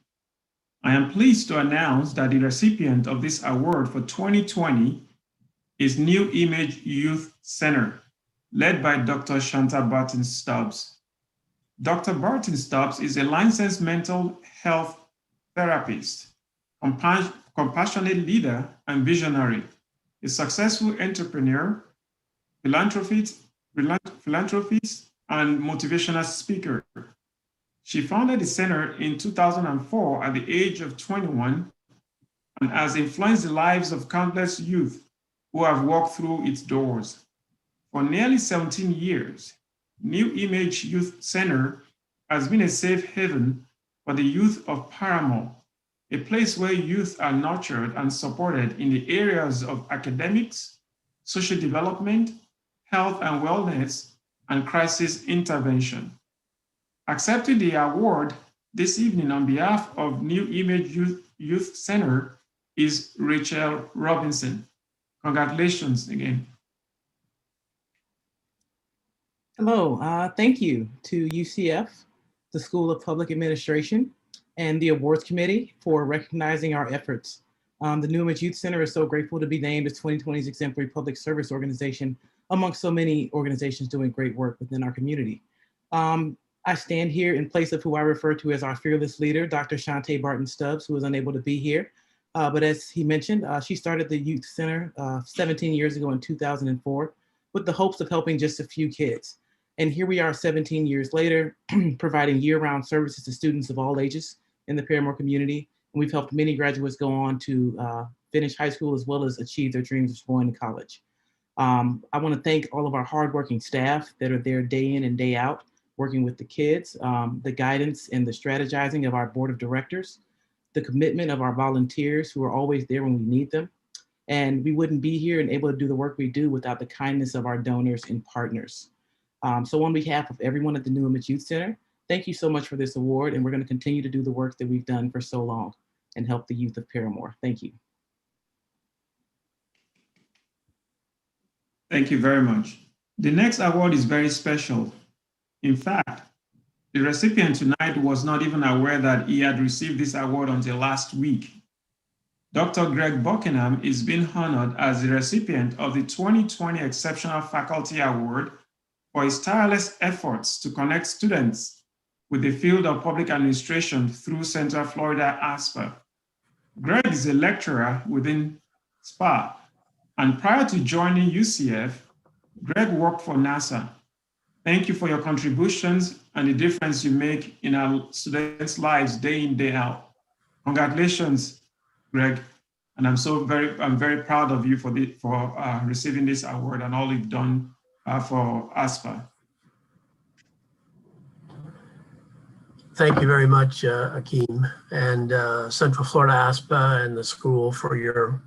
Speaker 7: I am pleased to announce that the recipient of this award for 2020 is New Image Youth Center, led by Dr. Shanta Barton-Stubbs. Dr. Barton-Stubbs is a licensed mental health therapist, compassionate leader, and visionary, a successful entrepreneur, philanthropist, and motivational speaker. She founded the center in 2004 at the age of 21 and has influenced the lives of countless youth who have walked through its doors. For nearly 17 years, New Image Youth Center has been a safe haven for the youth of Paramore, a place where youth are nurtured and supported in the areas of academics, social development, health and wellness, and crisis intervention. Accepting the award this evening on behalf of New Image Youth Center is Rachel Robinson. Congratulations again.
Speaker 22: Hello, thank you to UCF, the School of Public Administration, and the Awards Committee for recognizing our efforts. The New Image Youth Center is so grateful to be named as 2020's Exemplary Public Service Organization amongst so many organizations doing great work within our community. I stand here in place of who I refer to as our fearless leader, Dr. Shante Barton-Stubbs, who was unable to be here. But as he mentioned, she started the Youth Center 17 years ago in 2004 with the hopes of helping just a few kids. And here we are 17 years later, providing year-round services to students of all ages in the Paramore community. And we've helped many graduates go on to finish high school as well as achieve their dreams of going to college. I want to thank all of our hardworking staff that are there day in and day out, working with the kids, the guidance and the strategizing of our board of directors, the commitment of our volunteers who are always there when we need them. And we wouldn't be here and able to do the work we do without the kindness of our donors and partners. So on behalf of everyone at the New Image Youth Center, thank you so much for this award, and we're going to continue to do the work that we've done for so long and help the youth of Paramore. Thank you.
Speaker 7: Thank you very much. The next award is very special. In fact, the recipient tonight was not even aware that he had received this award until last week. Dr. Greg Buckingham is being honored as the recipient of the 2020 Exceptional Faculty Award for his tireless efforts to connect students with the field of public administration through Central Florida ASPA. Greg is a lecturer within SPA, and prior to joining UCF, Greg worked for NASA. Thank you for your contributions and the difference you make in our students' lives day in, day out. Congratulations, Greg. And I'm very proud of you for receiving this award and all you've done for ASPA.
Speaker 23: Thank you very much, Akeem, and Central Florida ASPA and the school for your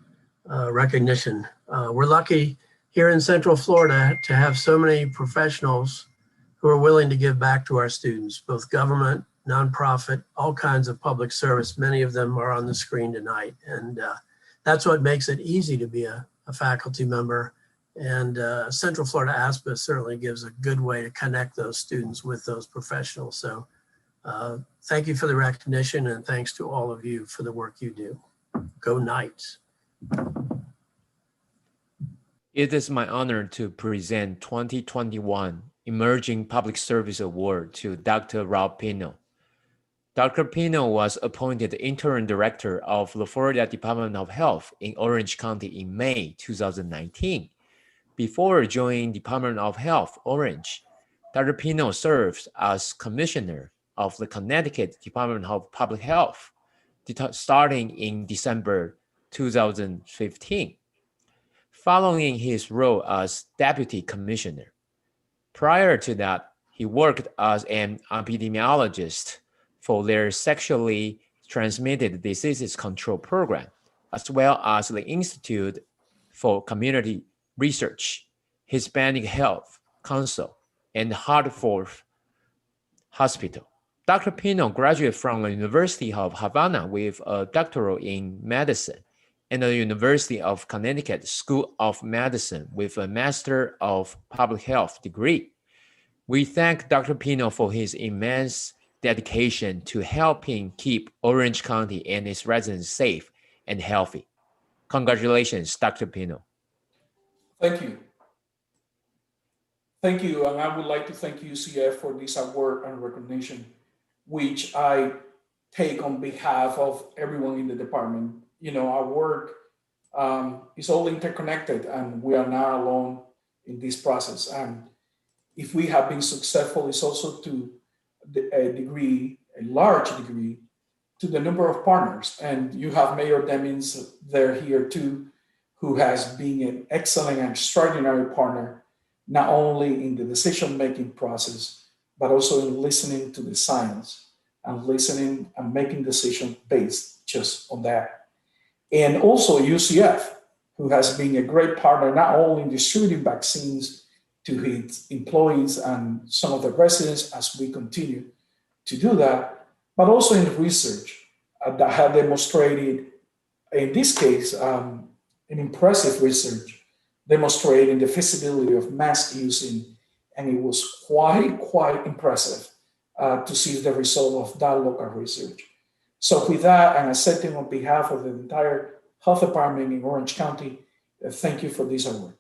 Speaker 23: recognition. We're lucky here in Central Florida to have so many professionals who are willing to give back to our students, both government, nonprofit, all kinds of public service. Many of them are on the screen tonight. And that's what makes it easy to be a faculty member. And Central Florida ASPA certainly gives a good way to connect those students with those professionals. So thank you for the recognition, and thanks to all of you for the work you do. Go Knights.
Speaker 4: It is my honor to present 2021 Emerging Public Service Award to Dr. Rob Pino. Dr. Pino was appointed interim director of the Florida Department of Health in Orange County in May 2019. Before joining Department of Health Orange, Dr. Pino served as commissioner of the Connecticut Department of Public Health, starting in December 2015, following his role as deputy commissioner. Prior to that, he worked as an epidemiologist for their sexually transmitted diseases control program, as well as the Institute for Community Research, Hispanic Health Council, and Hartford Hospital. Dr. Pino graduated from the University of Havana with a doctorate in medicine and the University of Connecticut School of Medicine with a Master of Public Health degree. We thank Dr. Pino for his immense dedication to helping keep Orange County and its residents safe and healthy. Congratulations, Dr. Pino.
Speaker 5: Thank you. Thank you, and I would like to thank UCF for this award and recognition, which I take on behalf of everyone in the department. You know, our work is all interconnected, and we are not alone in this process. And if we have been successful, it's also to a large degree, to the number of partners. And you have Mayor Demings there here too, who has been an excellent and extraordinary partner, not only in the decision-making process, but also in listening to the science and listening and making decisions based just on that. And also UCF, who has been a great partner, not only in distributing vaccines to its employees and some of the residents as we continue to do that, but also in research that have demonstrated, in this case, an impressive research demonstrating the feasibility of mask using, and it was quite impressive to see the result of that local research. So with that, and accepting on behalf of the entire health department in Orange County, thank you for this award.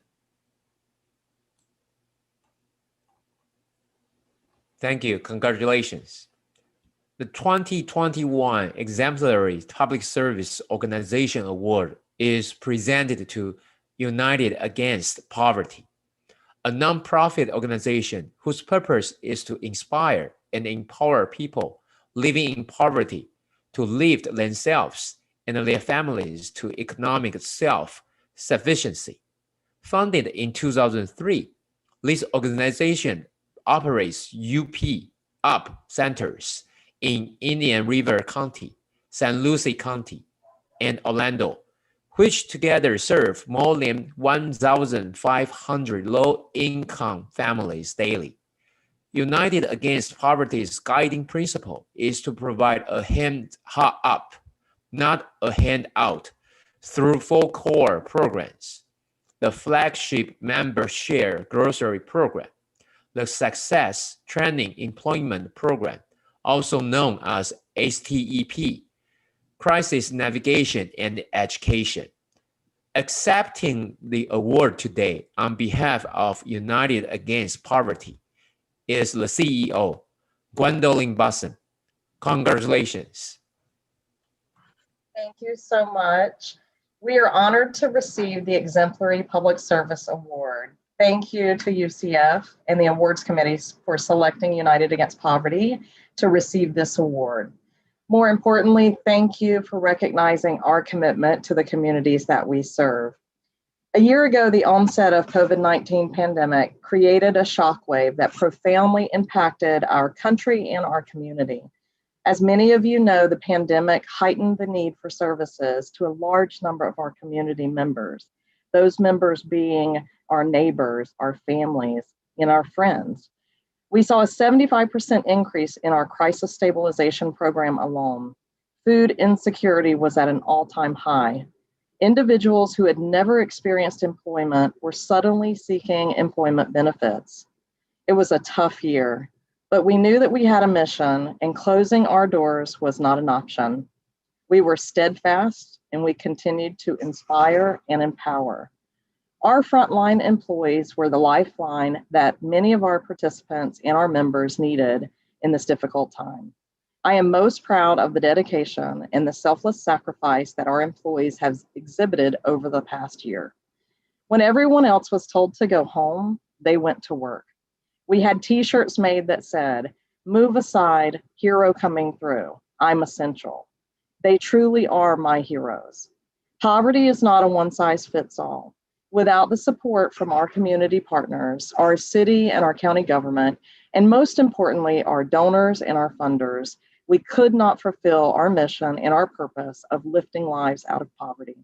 Speaker 4: Thank you. Congratulations. The 2021 Exemplary Public Service Organization Award is presented to United Against Poverty, a nonprofit organization whose purpose is to inspire and empower people living in poverty to lift themselves and their families to economic self-sufficiency. Founded in 2003, this organization operates UP centers in Indian River County, San Lucie County, and Orlando, which together serve more than 1,500 low-income families daily. United Against Poverty's guiding principle is to provide a hand up, not a hand out, through 4 core programs: the flagship member share grocery program, the Success Training Employment Program, also known as STEP, Crisis Navigation and Education. Accepting the award today on behalf of United Against Poverty is the CEO, Gwendolyn Busson. Congratulations.
Speaker 6: Thank you so much. We are honored to receive the Exemplary Public Service Award. Thank you to UCF and the awards committees for selecting United Against Poverty to receive this award. More importantly, thank you for recognizing our commitment to the communities that we serve. A year ago, the onset of COVID-19 pandemic created a shockwave that profoundly impacted our country and our community. As many of you know, the pandemic heightened the need for services to a large number of our community members, those members being our neighbors, our families, and our friends. We saw a 75% increase in our crisis stabilization program alone. Food insecurity was at an all-time high. Individuals who had never experienced employment were suddenly seeking employment benefits. It was a tough year, but we knew that we had a mission, and closing our doors was not an option. We were steadfast and we continued to inspire and empower. Our frontline employees were the lifeline that many of our participants and our members needed in this difficult time. I am most proud of the dedication and the selfless sacrifice that our employees have exhibited over the past year. When everyone else was told to go home, they went to work. We had t-shirts made that said, "Move aside, hero coming through. I'm essential." They truly are my heroes. Poverty is not a one-size-fits-all. Without the support from our community partners, our city and our county government, and most importantly, our donors and our funders, we could not fulfill our mission and our purpose of lifting lives out of poverty.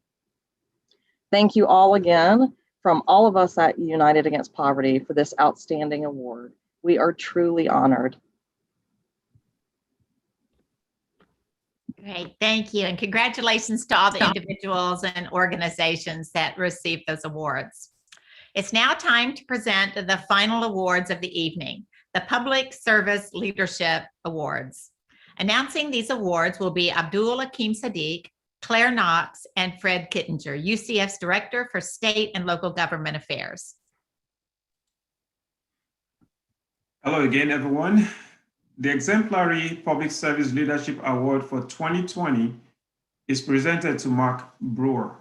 Speaker 6: Thank you all again from all of us at United Against Poverty for this outstanding award. We are truly honored.
Speaker 2: Great, thank you. And congratulations to all the individuals and organizations that received those awards. It's now time to present the final awards of the evening, the Public Service Leadership Awards. Announcing these awards will be Abdul Hakim Sadiq, Claire Knox, and Fred Kittinger, UCF's Director for State and Local Government Affairs.
Speaker 7: Hello again, everyone. The Exemplary Public Service Leadership Award for 2020 is presented to Mark Brewer.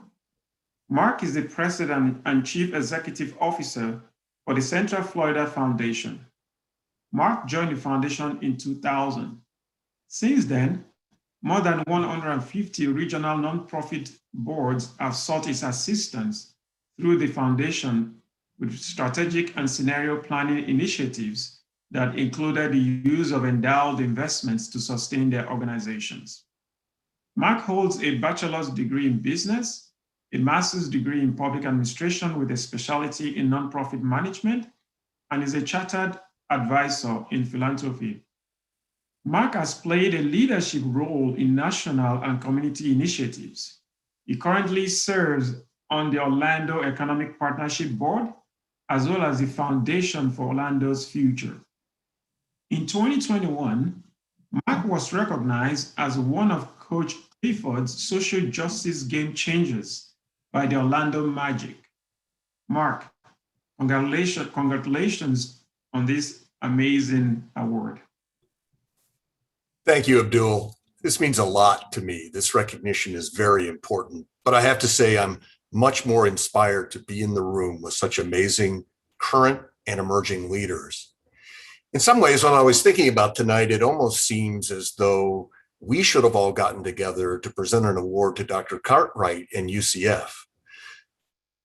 Speaker 7: Mark is the President and Chief Executive Officer for the Central Florida Foundation. Mark joined the foundation in 2000. Since then, more than 150 regional nonprofit boards have sought his assistance through the foundation with strategic and scenario planning initiatives that included the use of endowed investments to sustain their organizations. Mark holds a bachelor's degree in business, a master's degree in public administration with a specialty in nonprofit management, and is a chartered advisor in philanthropy. Mark has played a leadership role in national and community initiatives. He currently serves on the Orlando Economic Partnership Board, as well as the Foundation for Orlando's Future. In 2021, Mark was recognized as one of Coach Clifford's social justice game changers by the Orlando Magic. Mark, congratulations on this amazing award.
Speaker 8: Thank you, Abdul. This means a lot to me. This recognition is very important, but I have to say I'm much more inspired to be in the room with such amazing current and emerging leaders. In some ways, when I was thinking about tonight, it almost seems as though we should have all gotten together to present an award to Dr. Cartwright and UCF.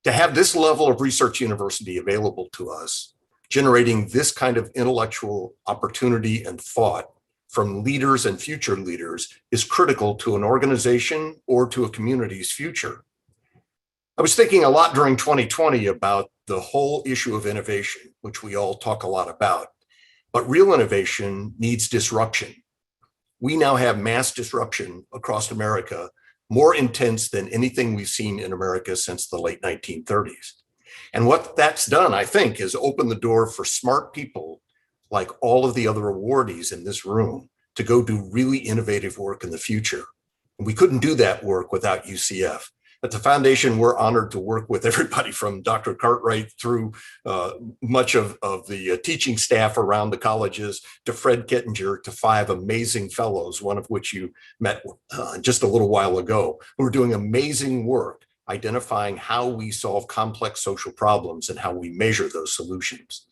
Speaker 8: To have this level of research university available to us, generating this kind of intellectual opportunity and thought from leaders and future leaders is critical to an organization or to a community's future. I was thinking a lot during 2020 about the whole issue of innovation, which we all talk a lot about. But real innovation needs disruption. We now have mass disruption across America, more intense than anything we've seen in America since the late 1930s. And what that's done, I think, is open the door for smart people like all of the other awardees in this room to go do really innovative work in the future. And we couldn't do that work without UCF. At the foundation, we're honored to work with everybody from Dr. Cartwright through much of the teaching staff around the colleges to Fred Kittinger to 5 amazing fellows, one of which you met just a little while ago, who are doing amazing work identifying how we solve complex social problems and how we measure those solutions.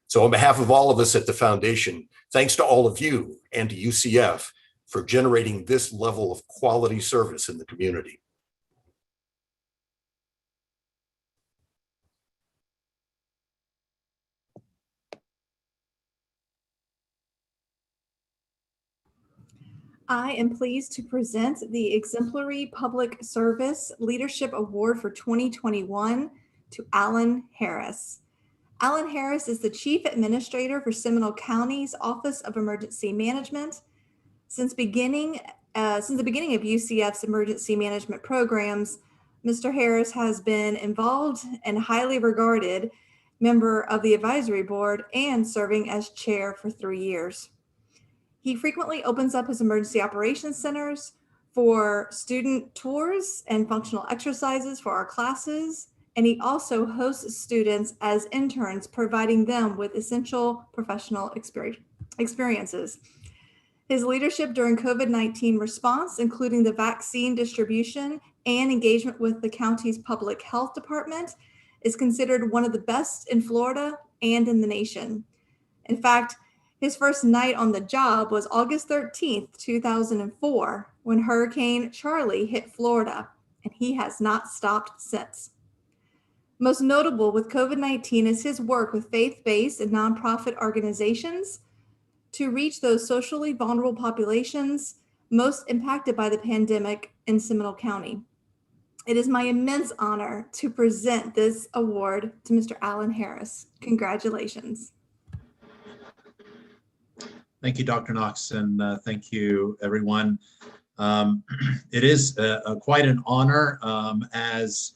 Speaker 8: So on behalf of all of us at the foundation, thanks to all of you and to UCF for generating this level of quality service in the community.
Speaker 19: I am pleased to present the Exemplary Public Service Leadership Award for 2021 to Alan Harris. Alan Harris is the Chief Administrator for Seminole County's Office of Emergency Management. Since the beginning of UCF's emergency management programs, Mr. Harris has been involved and highly regarded member of the advisory board and serving as chair for 3 years. He frequently opens up his emergency operations centers for student tours and functional exercises for our classes. And he also hosts students as interns, providing them with essential professional experiences. His leadership during COVID-19 response, including the vaccine distribution and engagement with the county's public health department, is considered one of the best in Florida and in the nation. In fact, his first night on the job was August 13th, 2004, when Hurricane Charlie hit Florida, and he has not stopped since. Most notable with COVID-19 is his work with faith-based and nonprofit organizations to reach those socially vulnerable populations most impacted by the pandemic in Seminole County. It is my immense honor to present this award to Mr. Alan Harris. Congratulations.
Speaker 9: Thank you, Dr. Knox, and thank you, everyone. It is quite an honor, as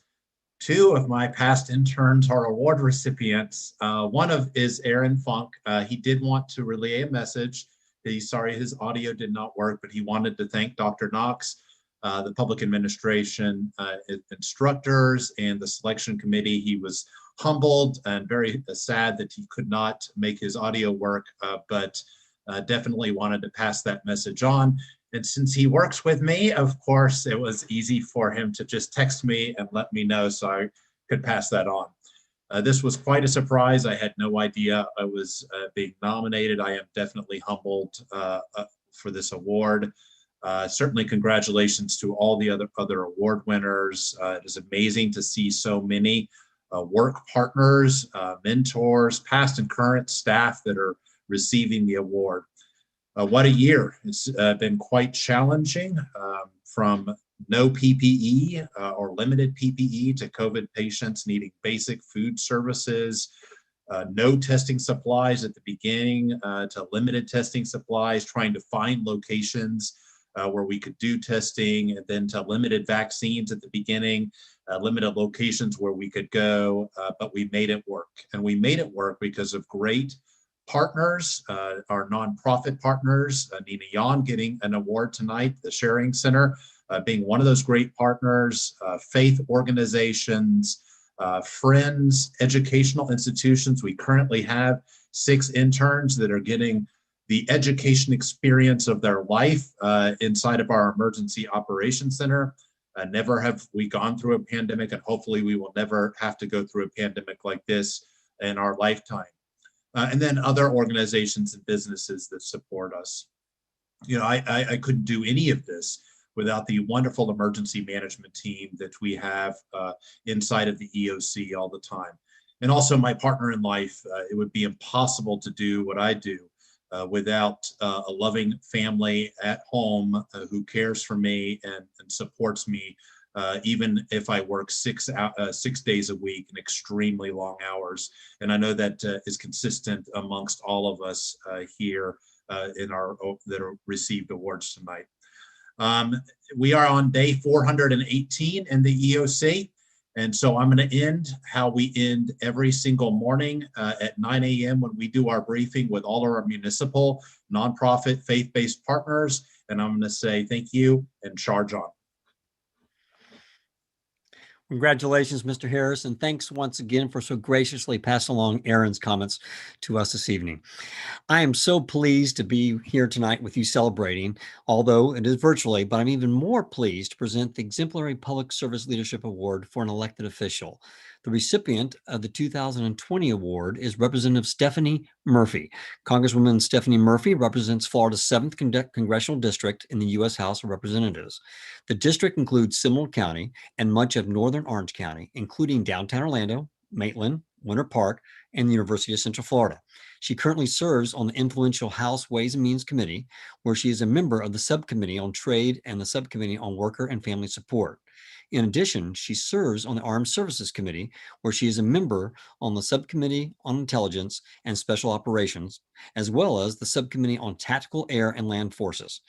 Speaker 9: two of my past interns are award recipients. One is Aaron Funk. He did want to relay a message. He's sorry his audio did not work, but he wanted to thank Dr. Knox, the public administration, instructors, and the selection committee. He was humbled and very sad that he could not make his audio work, but definitely wanted to pass that message on. And since he works with me, of course, it was easy for him to just text me and let me know so I could pass that on. This was quite a surprise. I had no idea I was being nominated. I am definitely humbled for this award. Certainly congratulations to all the other award winners. It is amazing to see so many work partners, mentors, past and current staff that are receiving the award. What a year. It's been quite challenging, from no PPE or limited PPE to COVID patients needing basic food services, no testing supplies at the beginning to limited testing supplies, trying to find locations where we could do testing, and then to limited vaccines at the beginning, limited locations where we could go, but we made it work. And we made it work because of great partners, our nonprofit partners, Nina Yan getting an award tonight, the Sharing Center being one of those great partners, faith organizations, friends, educational institutions. We currently have 6 interns that are getting the education experience of their life inside of our Emergency Operations Center. Never have we gone through a pandemic, and hopefully we will never have to go through a pandemic like this in our lifetime. And then other organizations and businesses that support us. You know, I couldn't do any of this without the wonderful emergency management team that we have inside of the EOC all the time. And also my partner in life. It would be impossible to do what I do without a loving family at home who cares for me and supports me, even if I work 6 days a week in extremely long hours. And I know that is consistent amongst all of us here that are received awards tonight. We are on day 418 in the EOC. And so I'm going to end how we end every single morning at 9 a.m. when we do our briefing with all of our municipal, nonprofit, faith-based partners. And I'm going to say thank you and charge on.
Speaker 10: Congratulations, Mr. Harris, and thanks once again for so graciously passing along Aaron's comments to us this evening. I am so pleased to be here tonight with you celebrating, although it is virtually, but I'm even more pleased to present the Exemplary Public Service Leadership Award for an elected official. The recipient of the 2020 award is Representative Stephanie Murphy. Congresswoman Stephanie Murphy represents Florida's 7th Congressional District in the U.S. House of Representatives. The district includes Seminole County and much of northern Orange County, including downtown Orlando, Maitland, Winter Park, and the University of Central Florida. She currently serves on the influential House Ways and Means Committee, where she is a member of the Subcommittee on Trade and the Subcommittee on Worker and Family Support. In addition, she serves on the Armed Services Committee, where she is a member on the Subcommittee on Intelligence and Special Operations, as well as the Subcommittee on Tactical Air and Land Forces.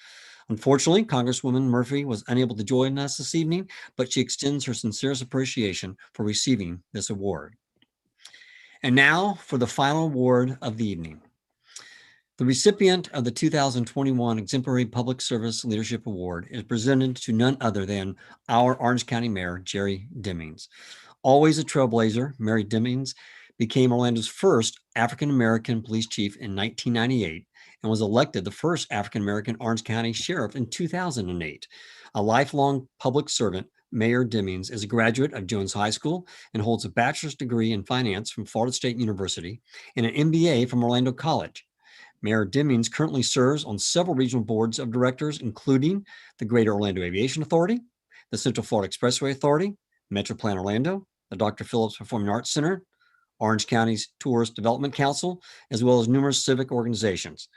Speaker 10: Unfortunately, Congresswoman Murphy was unable to join us this evening, but she extends her sincerest appreciation for receiving this award. And now for the final award of the evening. The recipient of the 2021 Exemplary Public Service Leadership Award is presented to none other than our Orange County Mayor, Jerry Demings. Always a trailblazer, Mary Demings became Orlando's first African-American police chief in 1998 and was elected the first African-American Orange County Sheriff in 2008. A lifelong public servant, Mayor Demings is a graduate of Jones High School and holds a bachelor's degree in finance from Florida State University and an MBA from Orlando College. Mayor Demings currently serves on several regional boards of directors, including the Greater Orlando Aviation Authority, the Central Florida Expressway Authority, Metro Plan Orlando, the Dr. Phillips Performing Arts Center, Orange County's Tourist Development Council, as well as numerous civic organizations.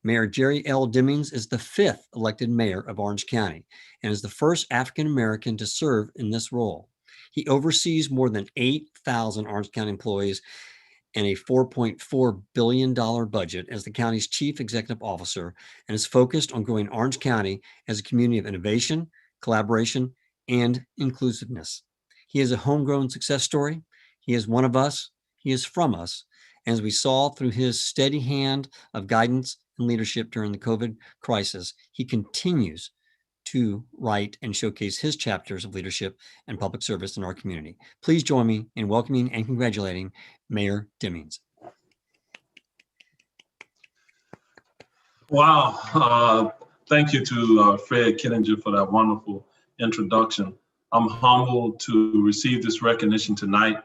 Speaker 10: Mayor Jerry L. Demings is the 5th elected mayor of Orange County and is the first African-American to serve in this role. He oversees more than 8,000 Orange County employees and a $4.4 billion budget as the county's chief executive officer and is focused on growing Orange County as a community of innovation, collaboration, and inclusiveness. He is a homegrown success story. He is one of us. He is from us. And as we saw through his steady hand of guidance and leadership during the COVID crisis, he continues to write and showcase his chapters of leadership and public service in our community. Please join me in welcoming and congratulating Mayor Demings.
Speaker 11: Wow. Thank you to Fred Kittinger for that wonderful introduction. I'm humbled to receive this recognition tonight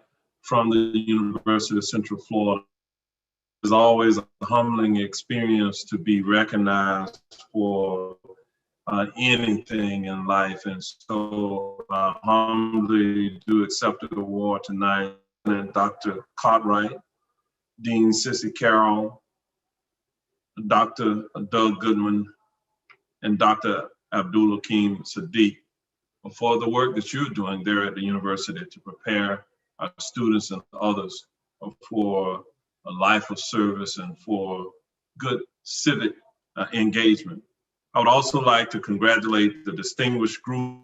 Speaker 11: from the University of Central Florida. It's always a humbling experience to be recognized for anything in life. And so I humbly do accept the award tonight. And Dr. Cartwright, Dean Sissy Carroll, Dr. Doug Goodman, and Dr. Abdul Hakim Sadiq for the work that you're doing there at the university to prepare our students and others for a life of service and for good civic engagement. I would also like to congratulate the distinguished group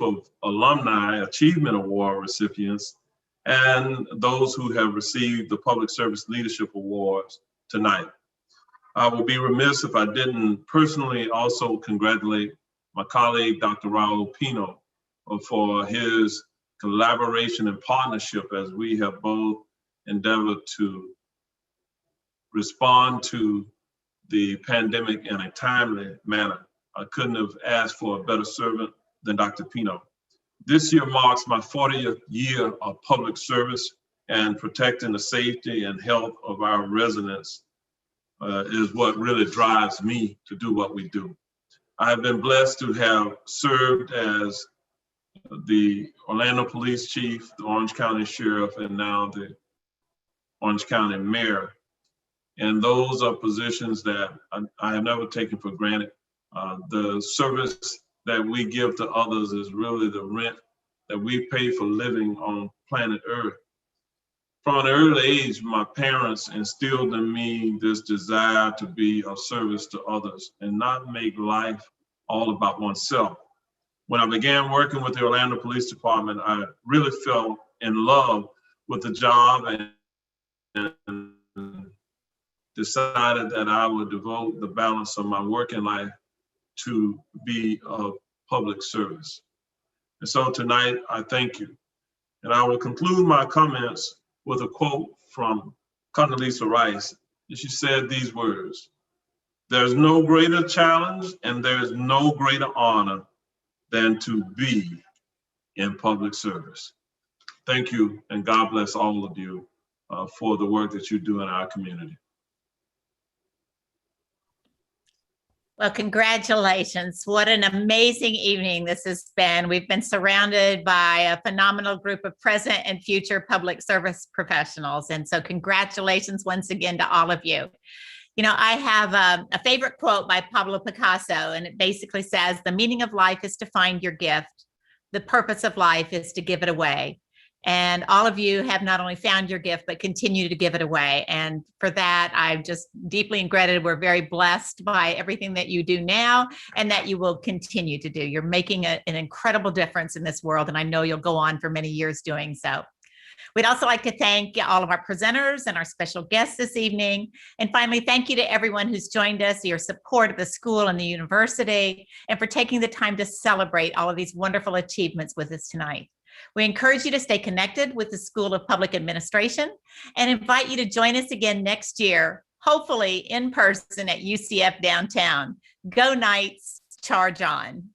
Speaker 11: of Alumni Achievement Award recipients and those who have received the Public Service Leadership Awards tonight. I would be remiss if I didn't personally also congratulate my colleague, Dr. Raul Pino, for his collaboration and partnership as we have both endeavored to respond to the pandemic in a timely manner. I couldn't have asked for a better servant than Dr. Pino. This year marks my 40th year of public service, and protecting the safety and health of our residents is what really drives me to do what we do. I have been blessed to have served as the Orlando Police Chief, the Orange County Sheriff, and now the Orange County Mayor. And those are positions that I have never taken for granted. The service that we give to others is really the rent that we pay for living on planet Earth. From an early age, my parents instilled in me this desire to be of service to others and not make life all about oneself. When I began working with the Orlando Police Department, I really fell in love with the job and decided that I would devote the balance of my working life to be of public service. And so tonight, I thank you. And I will conclude my comments with a quote from Condoleezza Rice. She said these words: "There's no greater challenge and there's no greater honor than to be in public service." Thank you, and God bless all of you for the work that you do in our community.
Speaker 2: Well, congratulations. What an amazing evening this has been. We've been surrounded by a phenomenal group of present and future public service professionals. And so congratulations once again to all of you. You know, I have a favorite quote by Pablo Picasso, and it basically says, "The meaning of life is to find your gift. The purpose of life is to give it away." And all of you have not only found your gift, but continue to give it away. And for that, I'm just deeply indebted. We're very blessed by everything that you do now and that you will continue to do. You're making an incredible difference in this world, and I know you'll go on for many years doing so. We'd also like to thank all of our presenters and our special guests this evening. And finally, thank you to everyone who's joined us, your support of the school and the university, and for taking the time to celebrate all of these wonderful achievements with us tonight. We encourage you to stay connected with the School of Public Administration and invite you to join us again next year, hopefully in person at UCF downtown. Go Knights, charge on.